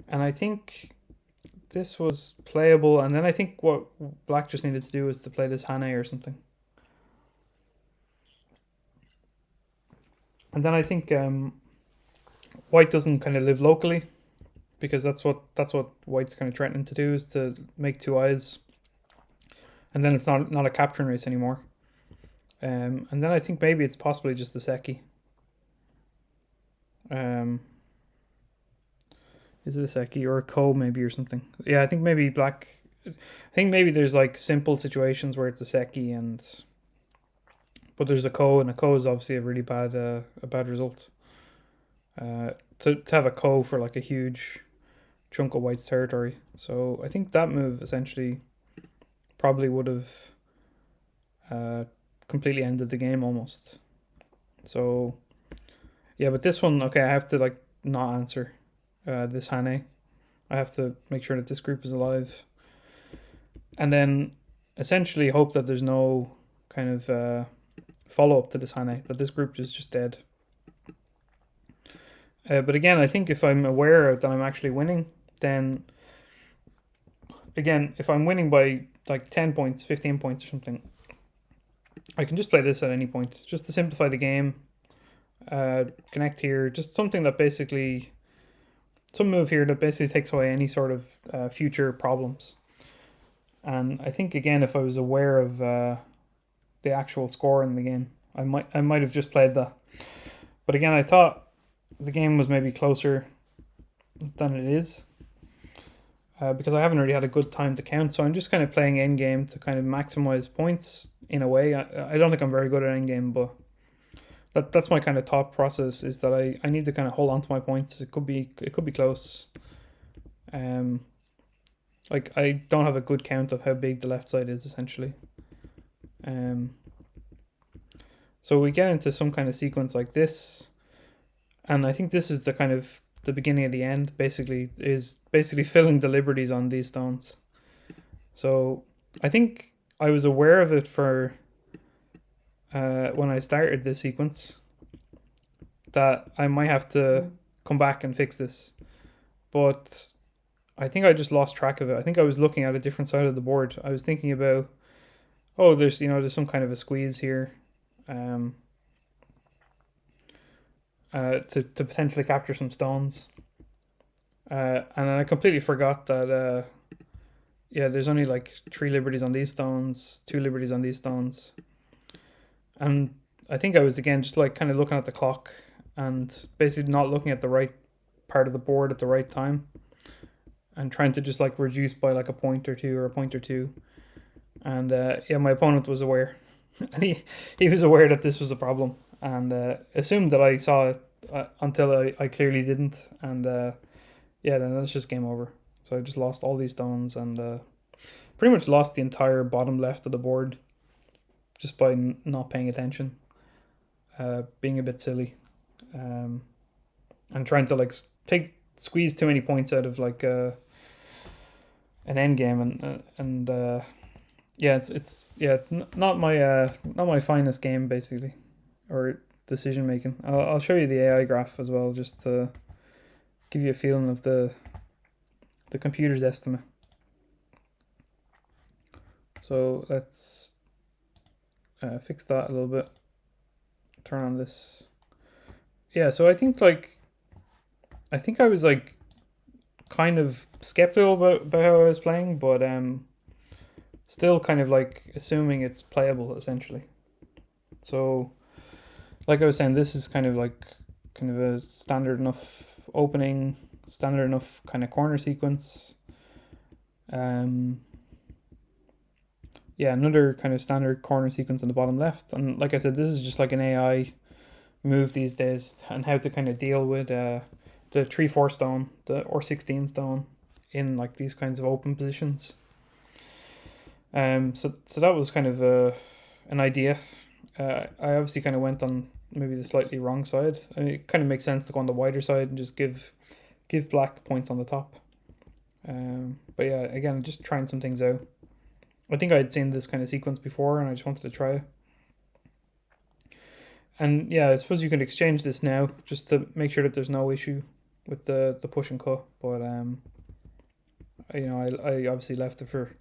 And I think this was playable, and then I think what black just needed to do was to play this Hane or something. And then I think white doesn't kind of live locally, because that's what white's kind of threatening to do, is to make 2 eyes, and then it's not a capturing race anymore. And then I think maybe it's possibly just the Seki. Is it a Seki or a Ko maybe or something? Yeah, I think maybe black. I think maybe there's like simple situations where it's a Seki but there's a Ko, and a Ko is obviously a really bad result. To have a Ko for like a huge chunk of white's territory. So I think that move essentially probably would have completely ended the game almost. So yeah, but this one, okay, I have to like not answer this Hane. I have to make sure that this group is alive. And then essentially hope that there's no kind of follow-up to this Hane, that this group is just dead. But again, I think if I'm aware that I'm actually winning, then again, if I'm winning by like 10 points, 15 points or something, I can just play this at any point, just to simplify the game. Connect here, just something that basically, some move here that basically takes away any sort of future problems. And I think again, if I was aware of the actual score in the game, I might have just played that. But again, I thought the game was maybe closer than it is, because I haven't really had a good time to count. So I'm just kind of playing endgame to kind of maximize points in a way. I don't think I'm very good at endgame, but that's my kind of thought process, is that I need to kind of hold on to my points. It could be close. Like I don't have a good count of how big the left side is essentially. So we get into some kind of sequence like this, and I think this is the kind of the beginning of the end. Basically filling the liberties on these stones. So I think I was aware of it for when I started this sequence, that I might have to come back and fix this, but I think I just lost track of it. I think I was looking at a different side of the board. I was thinking about, oh, there's some kind of a squeeze here, to potentially capture some stones, and then I completely forgot that there's only like 3 liberties on these stones, 2 liberties on these stones, and I think I was again just like kind of looking at the clock and basically not looking at the right part of the board at the right time, and trying to just like reduce by like a point or two. And my opponent was aware, and he was aware that this was a problem, and assumed that I saw it until I clearly didn't, and then that's just game over. So I just lost all these stones, and pretty much lost the entire bottom left of the board just by not paying attention, being a bit silly, and trying to like squeeze too many points out of like an end game, and it's not my finest game basically, or decision making. I'll show you the AI graph as well, just to give you a feeling of the computer's estimate. So let's fix that a little bit. Turn on this. Yeah, so I think I was like kind of skeptical about how I was playing, but still kind of like assuming it's playable essentially. So like I was saying, this is kind of a standard enough opening, standard enough kind of corner sequence. Another kind of standard corner sequence on the bottom left. And like I said, this is just like an AI move these days, and how to kind of deal with the 3-4 stone, or 16 stone in like these kinds of open positions. So that was kind of an idea. I obviously kind of went on maybe the slightly wrong side. I mean, it kind of makes sense to go on the wider side and just give black points on the top. But yeah, again, just trying some things out. I think I had seen this kind of sequence before, and I just wanted to try it. And yeah, I suppose you can exchange this now just to make sure that there's no issue with the push and cut. But I obviously left it for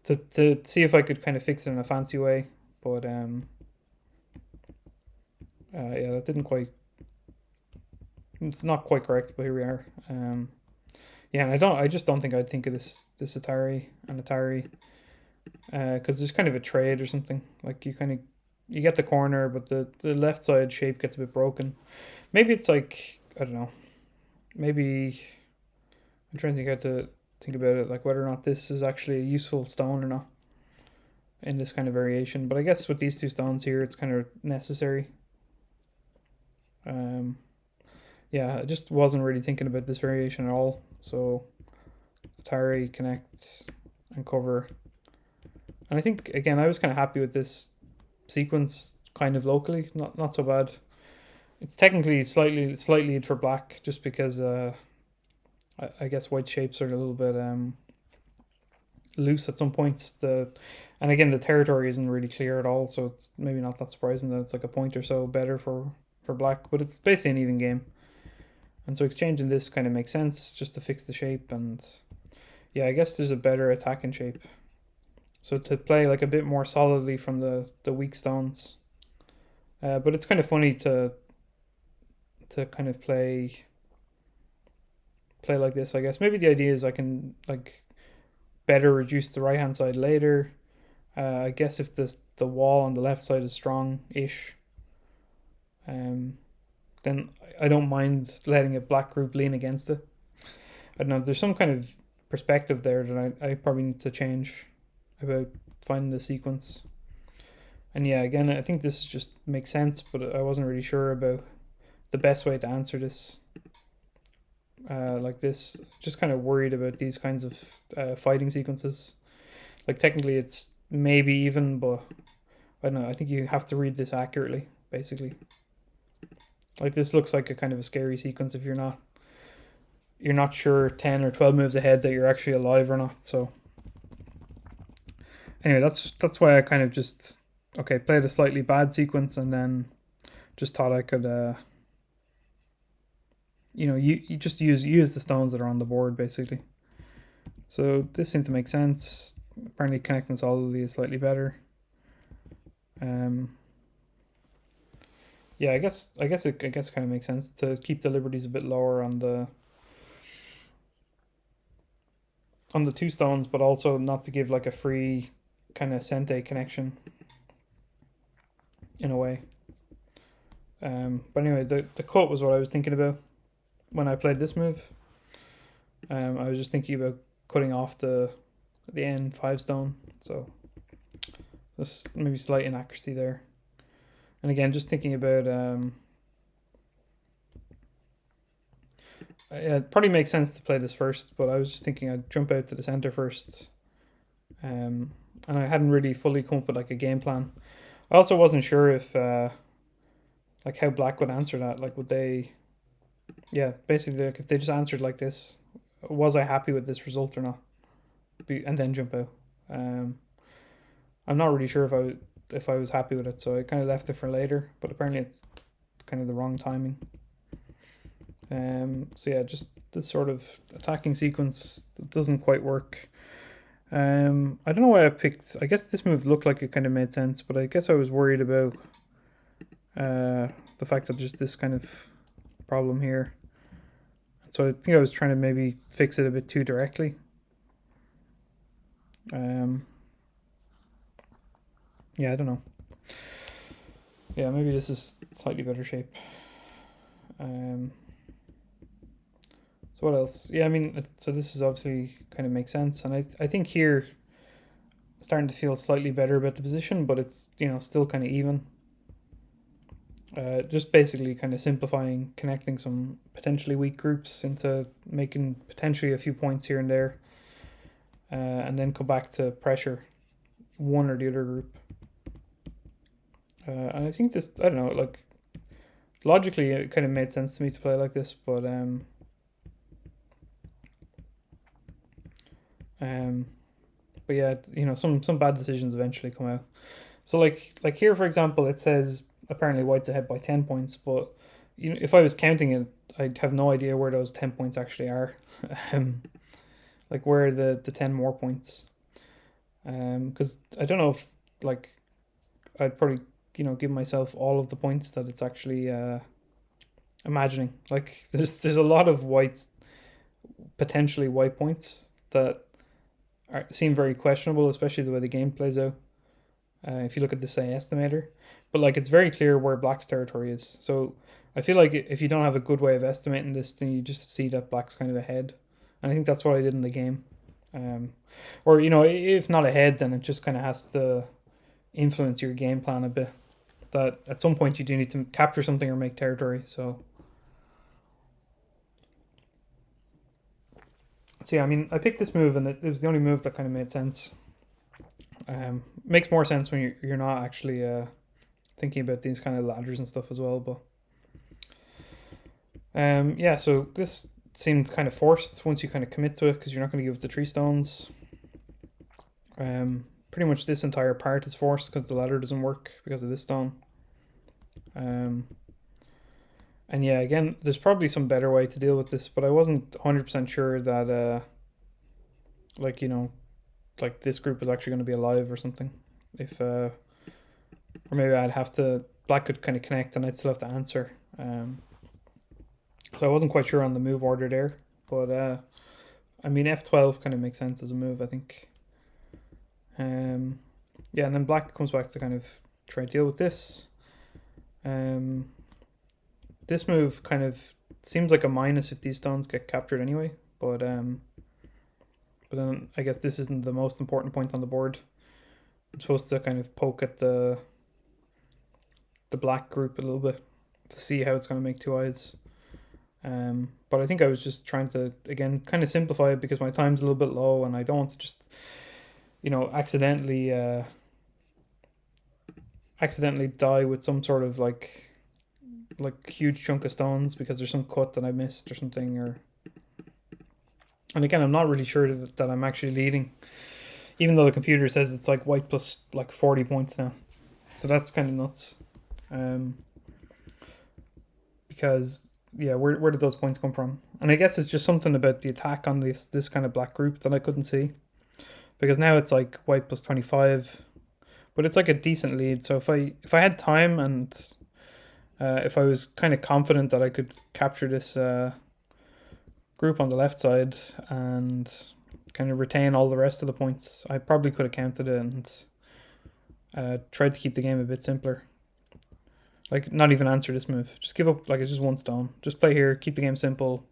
to see if I could kind of fix it in a fancy way. But that didn't quite. It's not quite correct, but here we are. And I just don't think I'd think of this Atari, because there's kind of a trade or something. Like you get the corner, but the left side shape gets a bit broken. Maybe it's like, I don't know. Maybe I'm trying to think how to think about it, like whether or not this is actually a useful stone or not in this kind of variation. But I guess with these 2 stones here, it's kind of necessary. I just wasn't really thinking about this variation at all. So Atari, connect, and cover. And I think again I was kind of happy with this sequence kind of locally, not so bad. It's technically slightly lead for black, just because I guess white shapes are a little loose at some points. And again, the territory isn't really clear at all, so it's maybe not that surprising that it's like a point or so better for black, but it's basically an even game. And so exchanging this kind of makes sense just to fix the shape, and yeah, I guess there's a better attacking shape. So to play like a bit more solidly from the weak stones. But it's kind of funny to kind of play like this, I guess. Maybe the idea is I can like better reduce the right hand side later. I guess if the wall on the left side is strong-ish, then I don't mind letting a black group lean against it. I don't know, there's some kind of perspective there that I probably need to change about finding the sequence. And yeah, again, I think this just makes sense, but I wasn't really sure about the best way to answer this. Like this, just kind of worried about these kinds of fighting sequences. Like technically it's maybe even, but I don't know, I think you have to read this accurately, basically. Like this looks like a kind of a scary sequence if you're not sure 10 or 12 moves ahead that you're actually alive or not. So anyway, that's why I kind of just played a slightly bad sequence and then just thought I could you just use the stones that are on the board basically. So this seemed to make sense. Apparently connecting solidly is slightly better. Yeah, I guess it kind of makes sense to keep the liberties a bit lower on the two stones, but also not to give like a free kind of Sente connection in a way. But anyway, the cut was what I was thinking about when I played this move. I was just thinking about cutting off the N5 stone, so just maybe slight inaccuracy there. And again, just thinking about it probably makes sense to play this first, but I was just thinking I'd jump out to the center first. And I hadn't really fully come up with like a game plan. I also wasn't sure if like how black would answer that. Like would they basically like if they just answered like this, was I happy with this result or not? And then jump out. I'm not really sure if I was happy with it, so I kind of left it for later, but apparently it's kind of the wrong timing. So yeah, just this sort of attacking sequence doesn't quite work. I don't know why I picked. I guess this move looked like it kind of made sense, but I guess I was worried about the fact that there's this kind of problem here. So I think I was trying to maybe fix it a bit too directly. Yeah, I don't know. Yeah, maybe this is slightly better shape. So what else? Yeah, I mean, so this is obviously kind of makes sense, and I think here starting to feel slightly better about the position, but it's still kind of even. Just basically kind of simplifying, connecting some potentially weak groups into making potentially a few points here and there, and then come back to pressure one or the other group. And I think this, I don't know, like logically it kind of made sense to me to play like this, but yeah, some bad decisions eventually come out. So like here for example, it says apparently white's ahead by 10 points, but if I was counting it, I'd have no idea where those 10 points actually are. Like where are the 10 more points? Because I don't know if like I'd probably give myself all of the points that it's actually imagining. Like there's a lot of potentially white points that seem very questionable, especially the way the game plays out. If you look at the say estimator, but like it's very clear where black's territory is. So I feel like if you don't have a good way of estimating this, then you just see that black's kind of ahead, and I think that's what I did in the game. Or if not ahead, then it just kind of has to influence your game plan a bit. That at some point you do need to capture something or make territory. So yeah, I mean, I picked this move, and it was the only move that kind of made sense. Makes more sense when you're not actually thinking about these kind of ladders and stuff as well. But yeah, so this seems kind of forced once you kind of commit to it, because you're not going to give it the 3 stones. Pretty much this entire part is forced because the ladder doesn't work because of this stone. And yeah, again, there's probably some better way to deal with this, but I wasn't 100% sure that, like, like this group was actually going to be alive or something. If, or maybe I'd have to, black could kind of connect and I'd still have to answer. So I wasn't quite sure on the move order there, but I mean F12 kind of makes sense as a move, I think. Yeah, and then black comes back to kind of try and deal with this. This move kind of seems like a minus if these stones get captured anyway, but then I guess this isn't the most important point on the board. I'm supposed to kind of poke at the black group a little bit to see how it's going to make two eyes. But I think I was just trying to, again, kind of simplify it because my time's a little bit low and I don't want to just, accidentally die with some sort of like huge chunk of stones because there's some cut that I missed or something. And again, I'm not really sure that I'm actually leading, even though the computer says it's like white plus like 40 points now. So that's kind of nuts. Because yeah, where did those points come from? And I guess it's just something about the attack on this kind of black group that I couldn't see, because now it's like white plus 25, but it's like a decent lead. So if I had time and if I was kind of confident that I could capture this group on the left side and kind of retain all the rest of the points, I probably could have counted it and tried to keep the game a bit simpler. Like, not even answer this move. Just give up, like, it's just one stone. Just play here, keep the game simple.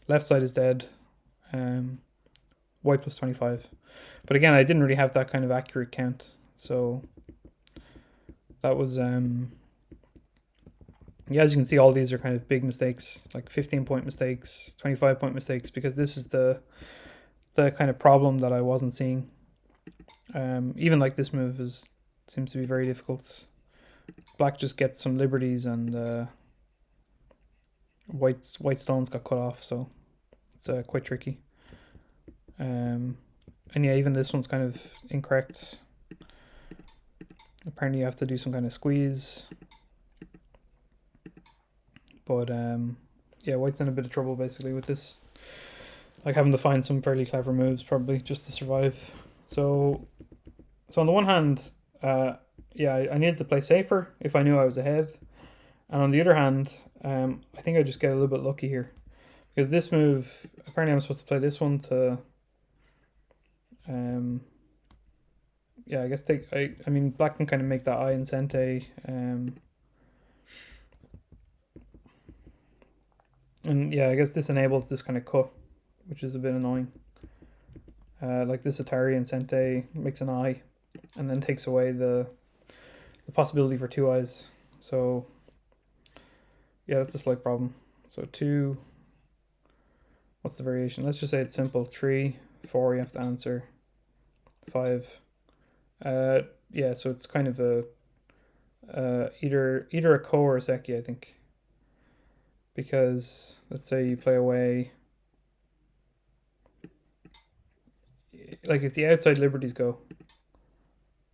Left side is dead. White plus 25. But again, I didn't really have that kind of accurate count. So that was, yeah, as you can see, all these are kind of big mistakes, like 15-point mistakes, 25-point mistakes, because this is the kind of problem that I wasn't seeing. Even like this move seems to be very difficult. Black just gets some liberties and white stones got cut off, so it's quite tricky. And yeah, even this one's kind of incorrect. Apparently you have to do some kind of squeeze. But yeah, white's in a bit of trouble basically with this, like having to find some fairly clever moves probably just to survive. So on the one hand, yeah, I needed to play safer if I knew I was ahead. And on the other hand, I think I just get a little bit lucky here. Because this move, apparently I'm supposed to play this one to, yeah, I guess I mean, black can kind of make that eye in Sente. And yeah, I guess this enables this kind of cut, which is a bit annoying. Like this Atari and Sente makes an eye and then takes away the possibility for two eyes. So yeah, that's a slight problem. So 2, what's the variation? Let's just say it's simple. 3, 4, you have to answer. 5. Yeah, so it's kind of a either a ko or a seki, I think. Because let's say you play away, like if the outside liberties go,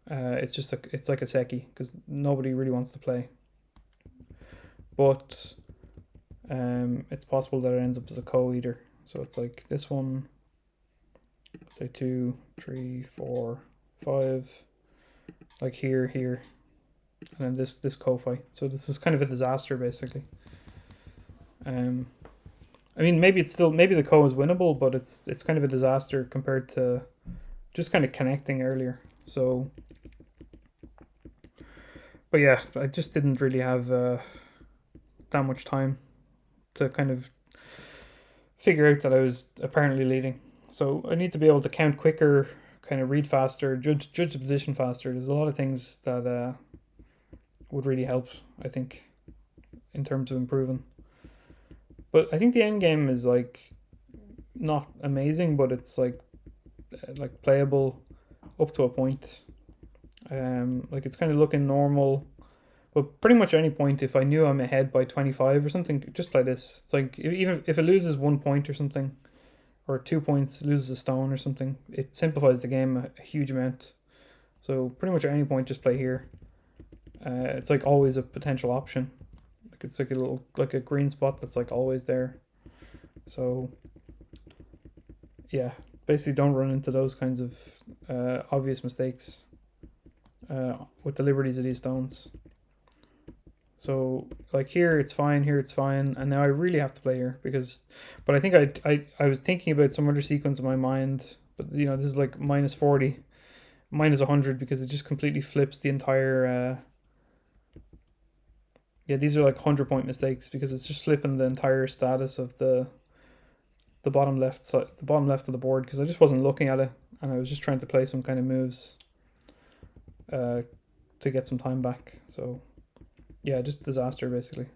it's just it's like a seki because nobody really wants to play. But it's possible that it ends up as a ko either. So it's like this one, say 2, 3, 4, 5, like here, and then this ko fight. So this is kind of a disaster basically. I mean, maybe the ko is winnable, but it's kind of a disaster compared to just kind of connecting earlier. So, but yeah, I just didn't really have that much time to kind of figure out that I was apparently leading. So I need to be able to count quicker, kind of read faster, judge the position faster. There's a lot of things that would really help, I think, in terms of improving. But I think the end game is like not amazing, but it's like playable up to a point. Like it's kind of looking normal, but pretty much any point, if I knew I'm ahead by 25 or something, just play this. It's like even if it loses 1 point or something, or 2 points loses a stone or something. It simplifies the game a huge amount. So pretty much at any point, just play here. It's like always a potential option. Like it's like a little, like a green spot that's like always there. So yeah, basically don't run into those kinds of obvious mistakes with the liberties of these stones. So like here it's fine, here it's fine, and now I really have to play here because, but I think I was thinking about some other sequence in my mind, but you know, this is like minus 40, minus 100, because it just completely flips the entire yeah, these are like 100-point mistakes because it's just flipping the entire status of the bottom left side, the bottom left of the board, because I just wasn't looking at it and I was just trying to play some kind of moves to get some time back. So yeah, just disaster basically.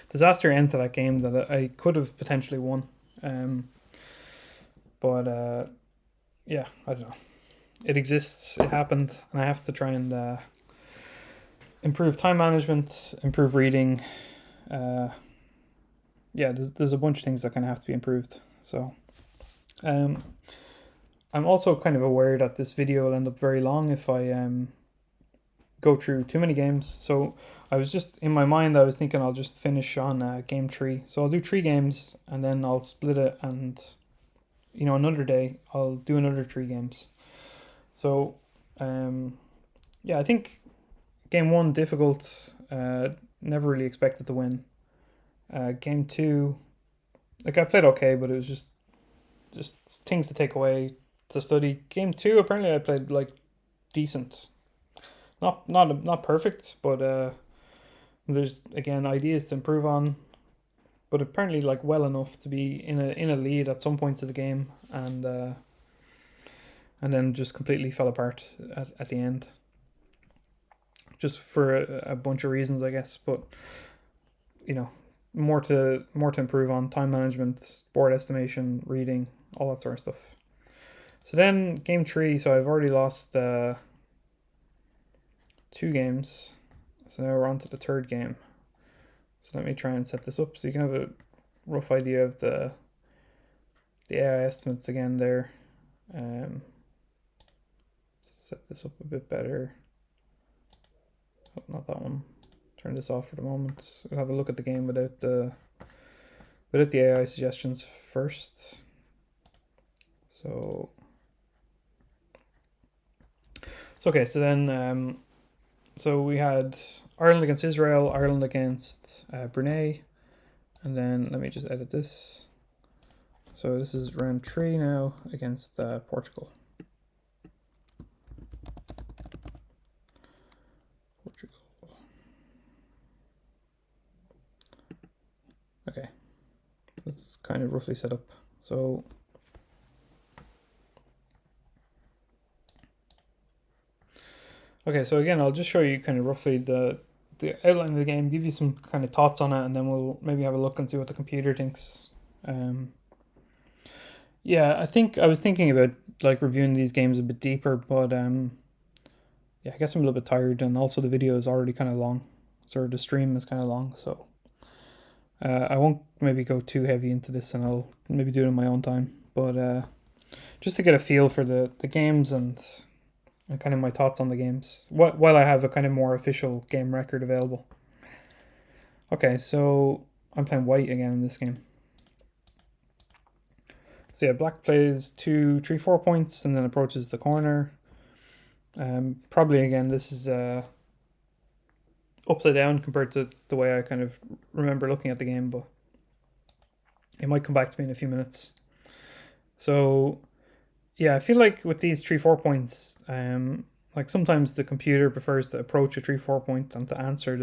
Disaster end to that game that I could have potentially won. But yeah, I don't know. It exists, it happened, and I have to try and improve time management, improve reading. Yeah, there's a bunch of things that kind of have to be improved. So I'm also kind of aware that this video will end up very long if I go through too many games. So I was just, in my mind, I was thinking I'll just finish on game 3. So I'll do 3 games and then I'll split it, and you know, another day I'll do another 3 games. So yeah, I think game 1 difficult, never really expected to win. Game 2, like I played okay, but it was just things to take away to study. Game 2, apparently I played like decent, not perfect, but there's again ideas to improve on, but apparently like well enough to be in a lead at some points of the game, and then just completely fell apart at the end, just for a bunch of reasons, I guess. But you know, more to improve on: time management, board estimation, reading, all that sort of stuff. So then game 3, so I've already lost 2 games, so now we're on to the 3rd game. So let me try and set this up so you can have a rough idea of the AI estimates again there. Set this up a bit better. Oh, not that one. Turn this off for the moment. We'll have a look at the game without the AI suggestions first. So okay, so then so we had Ireland against Israel, Ireland against Brunei, and then let me just edit this. So this is round 3 now against Portugal. Okay, so it's kind of roughly set up. So okay, so again, I'll just show you kind of roughly the outline of the game, give you some kind of thoughts on it, and then we'll maybe have a look and see what the computer thinks. Yeah, I think I was thinking about like reviewing these games a bit deeper, but yeah, I guess I'm a little bit tired, and also the video is already kind of long, so the stream is kind of long, so I won't maybe go too heavy into this, and I'll maybe do it in my own time. But just to get a feel for the games and kind of my thoughts on the games, while I have a kind of more official game record available. Okay, so I'm playing white again in this game. So yeah, black plays 2, 3, 4 points and then approaches the corner. Probably again, this is upside down compared to the way I kind of remember looking at the game, but it might come back to me in a few minutes. So yeah, I feel like with these 3, 4 points, like sometimes the computer prefers to approach a 3, 4 point than to answer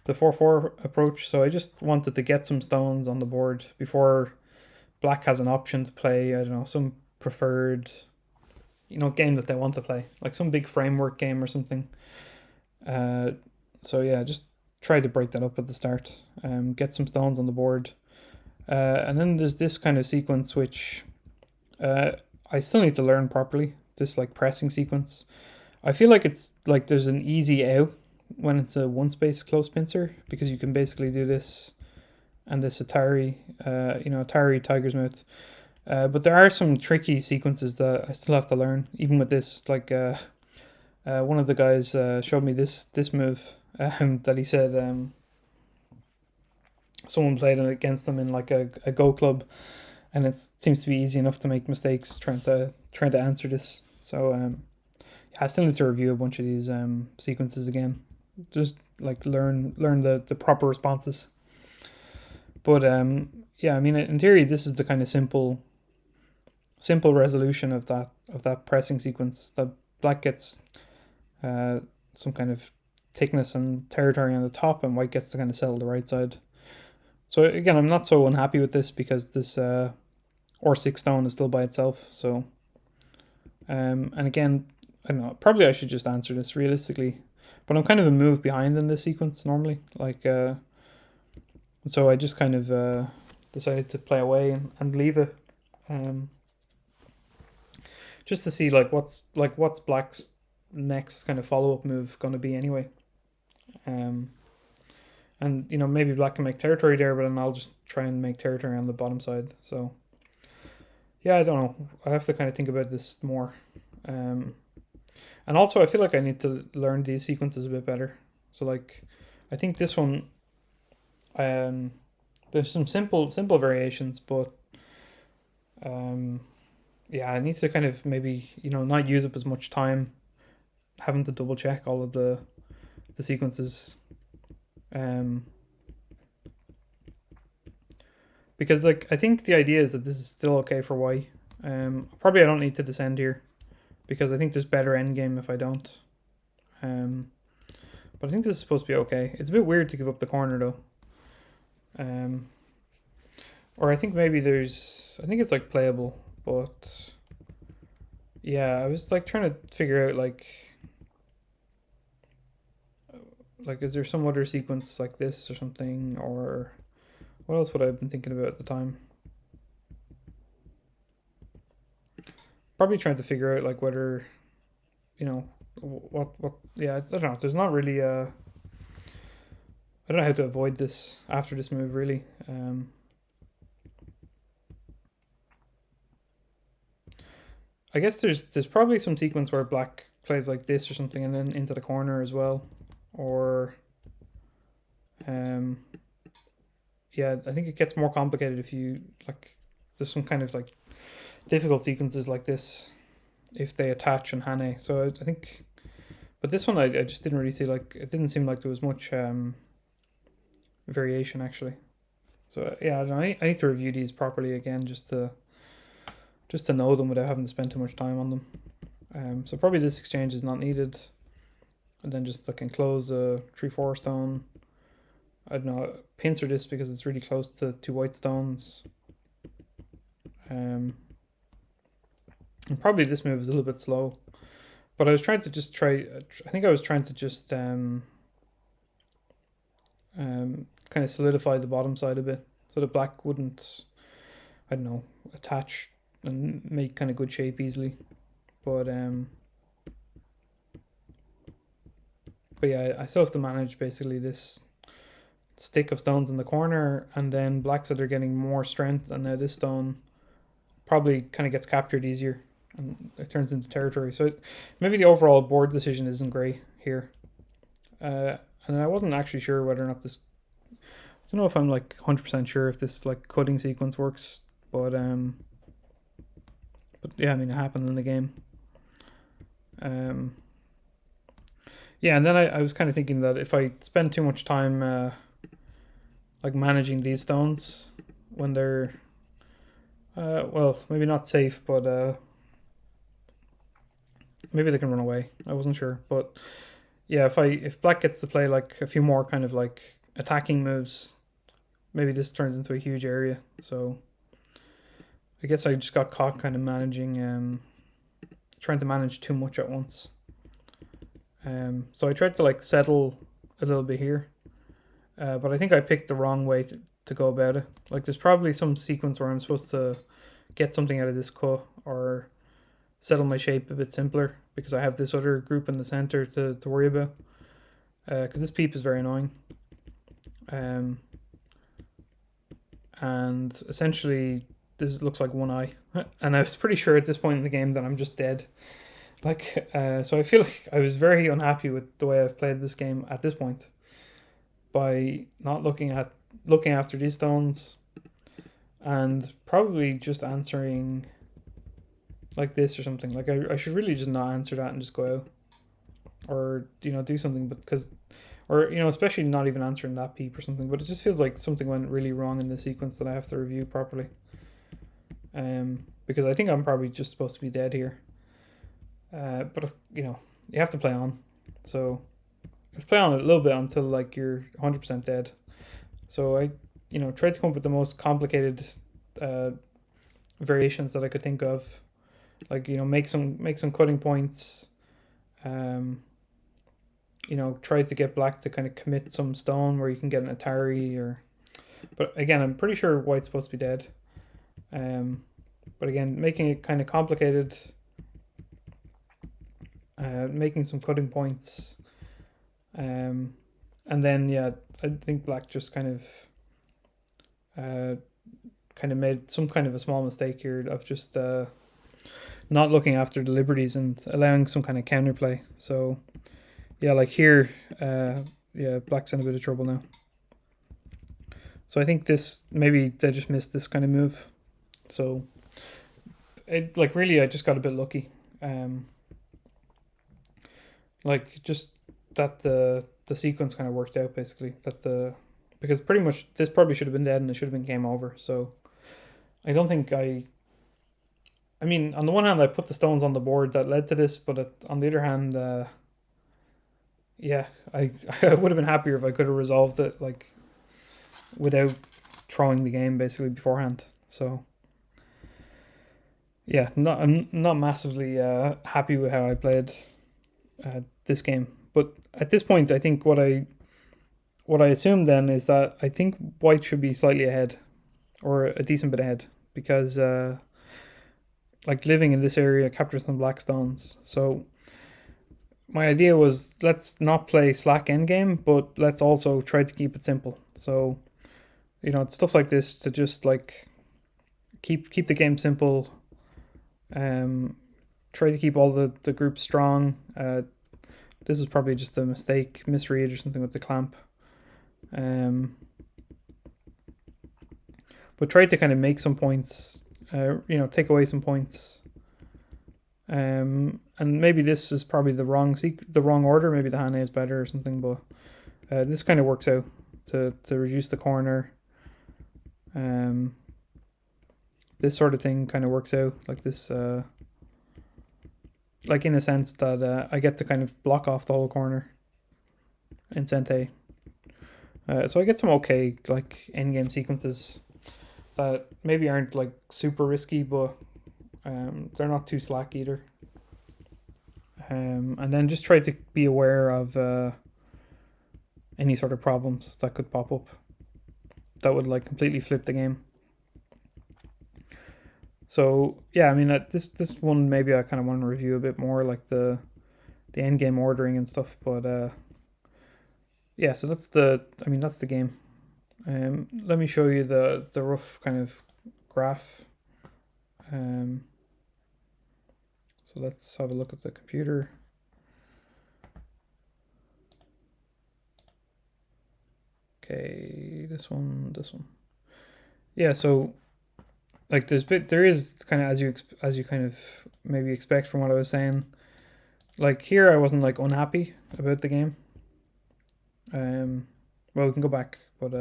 the 4, 4 approach. So I just wanted to get some stones on the board before black has an option to play, I don't know, some preferred, you know, game that they want to play, like some big framework game or something. So yeah, just try to break that up at the start, get some stones on the board. And then there's this kind of sequence which I still need to learn properly, this like pressing sequence. I feel like it's like there's an easy out when it's a one space close pincer, because you can basically do this and this Atari, Atari Tiger's Mouth. But there are some tricky sequences that I still have to learn, even with this. Like one of the guys showed me this move that he said someone played it against them in like a Go club, and it seems to be easy enough to make mistakes trying to answer this. So I still need to review a bunch of these sequences again, just like learn the proper responses. But yeah, I mean, in theory, this is the kind of simple resolution of that pressing sequence. That black gets some kind of thickness and territory on the top, and white gets to kind of settle the right side. So again, I'm not so unhappy with this because this or6 stone is still by itself. So and again, I don't know, probably I should just answer this realistically, but I'm kind of a move behind in this sequence normally. Like so I just kind of decided to play away and leave it. Just to see what's black's next kind of follow-up move going to be anyway. And maybe black can make territory there, but then I'll just try and make territory on the bottom side. So yeah, I don't know, I have to kind of think about this more. And also I feel like I need to learn these sequences a bit better. So like I think this one, there's some simple variations, but yeah, I need to kind of maybe not use up as much time having to double check all of the sequences, because like I think the idea is that this is still okay for white. Probably I don't need to descend here because I think there's better endgame if I don't. But I think this is supposed to be okay. It's a bit weird to give up the corner though. Or I think maybe I think it's like playable, but yeah, I was like trying to figure out like is there some other sequence like this or something, or what else would I have been thinking about at the time? Probably trying to figure out like whether what yeah, I don't know, there's not really I don't know how to avoid this after this move really. I guess there's probably some sequence where black plays like this or something and then into the corner as well, or yeah, I think it gets more complicated if you like there's some kind of like difficult sequences like this if they attach and hane. So I think, but this one I just didn't really see, like it didn't seem like there was much variation actually. So yeah, I don't know, I need to review these properly again just to know them without having to spend too much time on them. So probably this exchange is not needed, and then just like enclose a 3-4 stone. I don't know, pincer this because it's really close to 2 white stones. And probably this move is a little bit slow, but I was trying to just I think I was trying to just kind of solidify the bottom side a bit so the black wouldn't, I don't know, attach and make kind of good shape easily. But yeah, I still have to manage basically this stick of stones in the corner, and then black said they're getting more strength, and now this stone probably kind of gets captured easier and it turns into territory. So maybe the overall board decision isn't great here. And I wasn't actually sure whether or not this, I don't know if I'm like 100% sure if this like cutting sequence works, but yeah, I mean it happened in the game. Yeah, and then I was kind of thinking that if I spend too much time like managing these stones when they're well, maybe not safe, but maybe they can run away. I wasn't sure, but yeah, if black gets to play like a few more kind of like attacking moves, maybe this turns into a huge area. So I guess I just got caught kind of managing trying to manage too much at once. So I tried to like settle a little bit here, but I think I picked the wrong way to go about it. Like there's probably some sequence where I'm supposed to get something out of this cut or settle my shape a bit simpler because I have this other group in the center to worry about, because this peep is very annoying. and essentially this looks like one eye. And I was pretty sure at this point in the game that I'm just dead. So I feel like I was very unhappy with the way I've played this game at this point by not looking after these stones and probably just answering like this or something. Like I should really just not answer that and just go out, or do something, or especially not even answering that peep or something. But it just feels like something went really wrong in the sequence that I have to review properly. Because I think I'm probably just supposed to be dead here. But you have to play on. So you have to play on it a little bit until like you're 100% dead. So I tried to come up with the most complicated variations that I could think of. Like make some cutting points. Try to get black to kind of commit some stone where you can get an Atari but again, I'm pretty sure white's supposed to be dead. But again, making it kind of complicated. Making some cutting points. And then I think black just kind of made some kind of a small mistake here of just not looking after the liberties and allowing some kind of counterplay. So like here, black's in a bit of trouble now. So I think maybe they just missed this kind of move. So really I just got a bit lucky. Just that the sequence kind of worked out basically. Because pretty much this probably should have been dead and it should have been game over. So I don't think I mean, on the one hand, I put the stones on the board that led to this, but on the other hand, I would have been happier if I could have resolved it without throwing the game basically beforehand. So I'm not massively happy with how I played this game. But at this point, I think what I assume then is that I think white should be slightly ahead, or a decent bit ahead, because living in this area captures some black stones. So my idea was, let's not play slack endgame, but let's also try to keep it simple. So it's stuff like this to just keep the game simple. Try to keep all the groups strong. This is probably just a misread or something with the clamp. But try to kind of make some points. Take away some points. And maybe this is probably the wrong order. Maybe the Hane is better or something. But this kind of works out to reduce the corner. This sort of thing kind of works out like this. In a sense that I get to kind of block off the whole corner in Sente. So I get some okay endgame sequences that maybe aren't super risky, but they're not too slack either. And then just try to be aware of any sort of problems that could pop up that would completely flip the game. So I mean this one maybe I kind of want to review a bit more, the end game ordering and stuff. But so that's the game. Let me show you the rough kind of graph. So let's have a look at the computer. Okay, this one. Yeah, so there is kind of as you kind of maybe expect from what I was saying. Here I wasn't unhappy about the game. Well, we can go back, but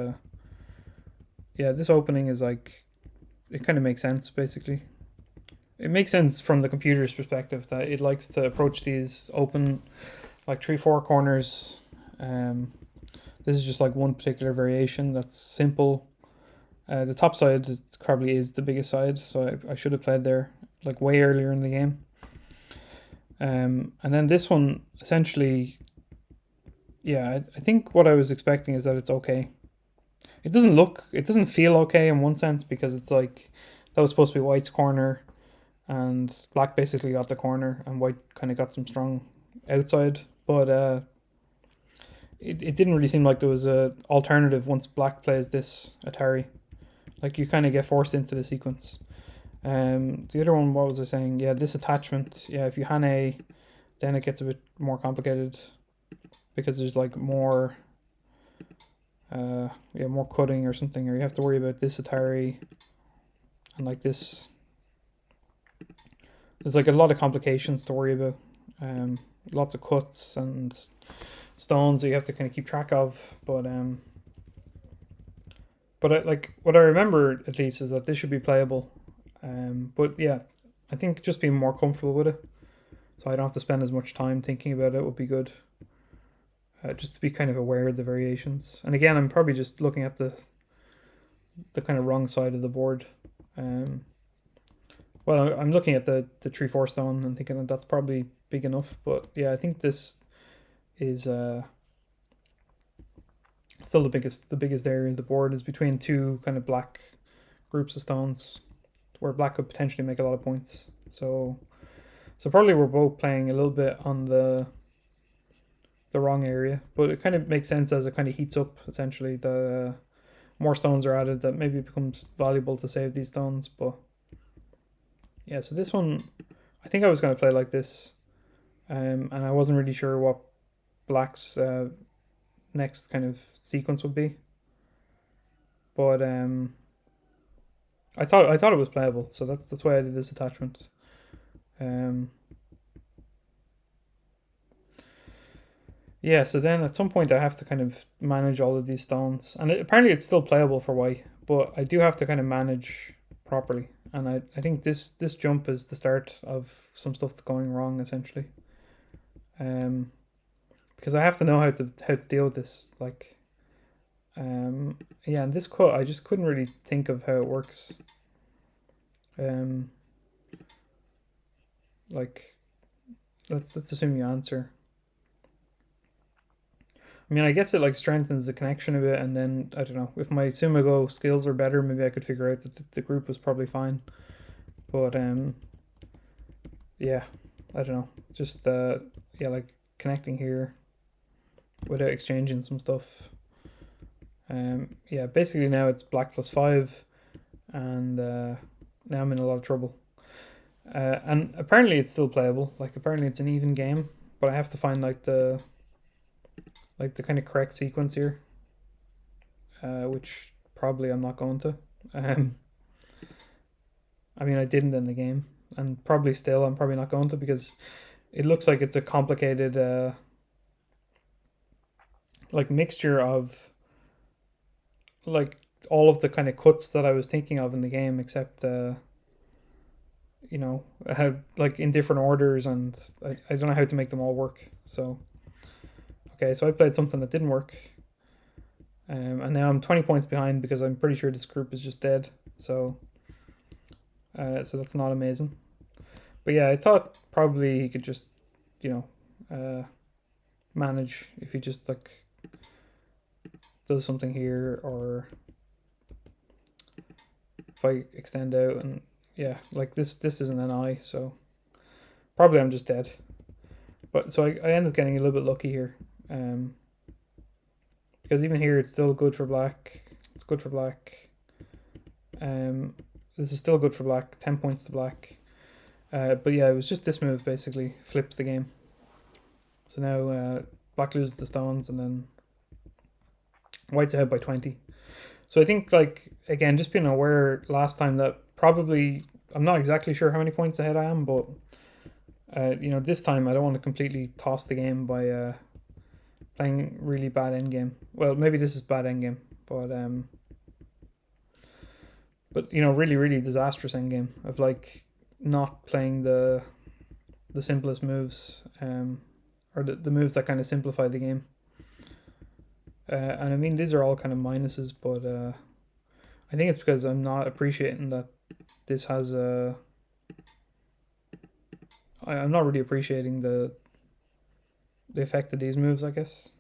this opening is it kind of makes sense basically. It makes sense from the computer's perspective that it likes to approach these open 3-4 corners. This is just one particular variation that's simple. The top side probably is the biggest side, so I should have played there way earlier in the game. And then this one, essentially, I think what I was expecting is that it's okay. It doesn't feel okay in one sense, because it's that was supposed to be white's corner, and black basically got the corner, and white kind of got some strong outside. But it didn't really seem like there was a alternative once black plays this Atari. Like you kind of get forced into the sequence. The other one, what was I saying? Yeah, this attachment. Yeah, if you hane, then it gets a bit more complicated because there's like more, more cutting or something, or you have to worry about this Atari and like this. There's like a lot of complications to worry about. Lots of cuts and stones that you have to kind of keep track of. But like what I remember at least is that this should be playable. But yeah, I think just being more comfortable with it, so I don't have to spend as much time thinking about it, would be good. Just to be kind of aware of the variations. And again, I'm probably just looking at the kind of wrong side of the board. Well, I'm looking at the 3/4 stone and thinking that that's probably big enough. But yeah, I think this is still the biggest area of the board is between two kind of black groups of stones, where black could potentially make a lot of points. So probably we're both playing a little bit on the wrong area, but it kind of makes sense as it kind of heats up. Essentially, the more stones are added, that maybe it becomes valuable to save these stones. But yeah, so this one, I think I was going to play like this, and I wasn't really sure what black's next kind of sequence would be. But I thought it was playable, so that's why I did this attachment. Yeah, so then at some point I have to kind of manage all of these stones, and apparently it's still playable for white, but I do have to kind of manage properly, and I think this jump is the start of some stuff going wrong essentially. Because I have to know how to deal with this, like, yeah, and this cut I just couldn't really think of how it works. Like, let's assume you answer. I mean, I guess it like strengthens the connection a bit, and then I don't know if my Sumigo skills are better, maybe I could figure out that the group was probably fine. But yeah, I don't know. It's just yeah, like connecting here without exchanging some stuff. Yeah, basically now it's black +5, and now I'm in a lot of trouble. And apparently it's still playable. Like apparently it's an even game, but I have to find like the kind of correct sequence here, which probably I'm not going to. I mean, I didn't in the game, and probably still I'm probably not going to, because it looks like it's a complicated like mixture of like all of the kind of cuts that I was thinking of in the game, except how like in different orders, and I don't know how to make them all work. So okay, so I played something that didn't work, and now I'm 20 points behind because I'm pretty sure this group is just dead. So that's not amazing. But yeah, I thought probably he could just, manage if he just like does something here, or if I extend out, and yeah, like this isn't an eye, so probably I'm just dead. But so I end up getting a little bit lucky here, because even here it's still good for black. It's good for black. This is still good for black. 10 points to black. But yeah, it was just this move basically flips the game. So now black loses the stones, and then white's ahead by 20. So I think, like, again, just being aware last time that probably I'm not exactly sure how many points ahead I am, but this time I don't want to completely toss the game by playing really bad endgame. Well, maybe this is bad endgame, but really, really disastrous endgame of like not playing the simplest moves, or the moves that kind of simplify the game. And I mean, these are all kind of minuses, but I think it's because I'm not appreciating that this has a. I'm not really appreciating the effect of these moves, I guess.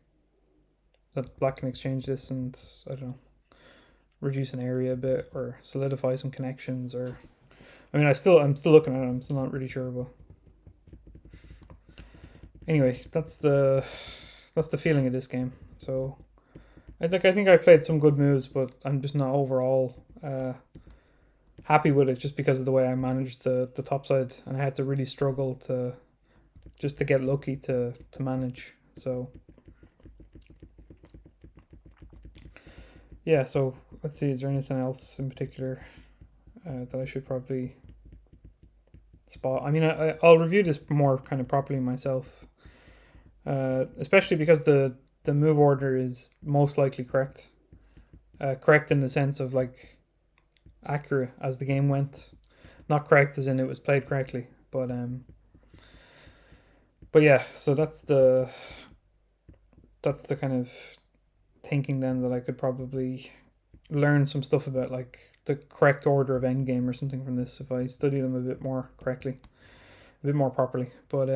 That black can exchange this and, I don't know, reduce an area a bit, or solidify some connections, or I mean, I'm still looking at it. I'm still not really sure, but anyway, that's the feeling of this game. So I think I played some good moves, but I'm just not overall happy with it just because of the way I managed the top side, and I had to really struggle to get lucky to manage. So yeah, so let's see, is there anything else in particular that I should probably spot? I mean, I'll review this more kind of properly myself, especially because the move order is most likely correct. Correct in the sense of like accurate as the game went, not correct as in it was played correctly. But yeah, so that's the kind of thinking then that I could probably learn some stuff about like the correct order of endgame or something from this if I study them a bit more correctly, a bit more properly. But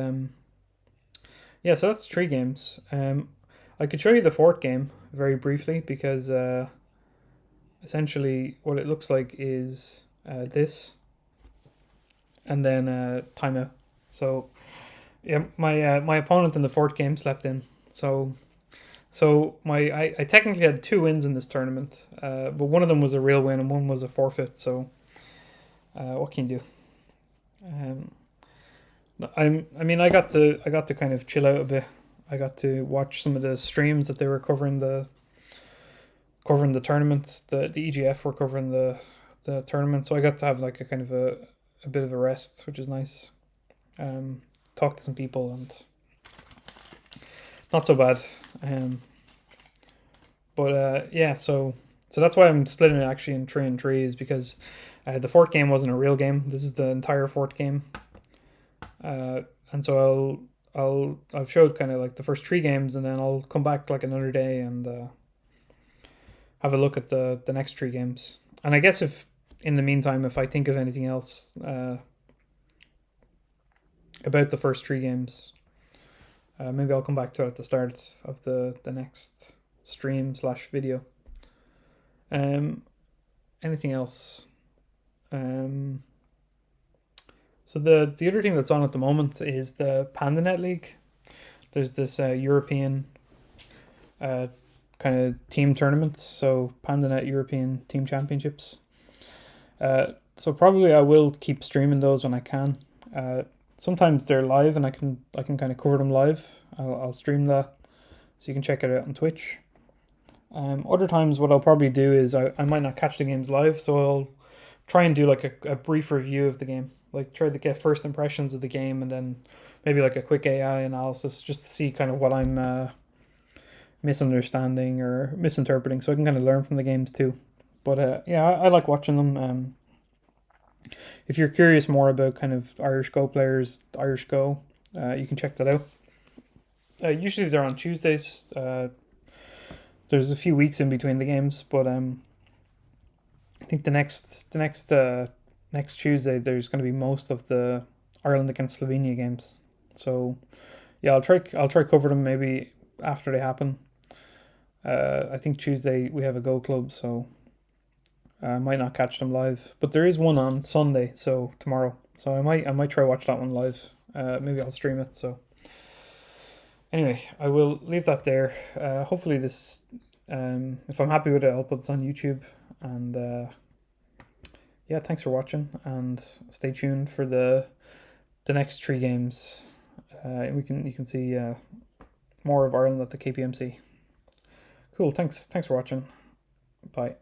yeah, so that's 3 games. I could show you the fourth game very briefly because essentially what it looks like is this, and then timeout. So yeah, my opponent in the fourth game slept in. So I technically had 2 wins in this tournament, but one of them was a real win and one was a forfeit. So what can you do? I got to kind of chill out a bit. I got to watch some of the streams that they were covering the tournaments. The EGF were covering the tournament, so I got to have like a kind of a bit of a rest, which is nice. Talk to some people and not so bad. But yeah, so that's why I'm splitting it actually in 3 and 3 is because the fourth game wasn't a real game. This is the entire fourth game, and so I've showed kind of like the first 3 games, and then I'll come back like another day and have a look at the next 3 games. And I guess if in the meantime, if I think of anything else about the first 3 games, maybe I'll come back to it at the start of the next stream/video. Anything else? So the other thing that's on at the moment is the PandaNet League. There's this European kind of team tournament, so PandaNet European Team Championships. So probably I will keep streaming those when I can. Sometimes they're live and I can kind of cover them live. I'll stream that, so you can check it out on Twitch. Other times what I'll probably do is I might not catch the games live, so I'll try and do like a brief review of the game, like try to get first impressions of the game, and then maybe like a quick AI analysis just to see kind of what I'm misunderstanding or misinterpreting, so I can kind of learn from the games too. But yeah, I like watching them. If you're curious more about kind of Irish Go players, Irish Go, you can check that out. Usually they're on Tuesdays. There's a few weeks in between the games, but I think the next Tuesday there's going to be most of the Ireland against Slovenia games. So yeah, I'll try cover them maybe after they happen. I think Tuesday we have a Go Club, so I might not catch them live, but there is one on Sunday, so tomorrow. So I might try watch that one live. Maybe I'll stream it. So anyway, I will leave that there. Hopefully this, if I'm happy with it, I'll put this on YouTube. And yeah, thanks for watching, and stay tuned for the next 3 games. You can see more of Ireland at the KPMC. Cool. Thanks for watching. Bye.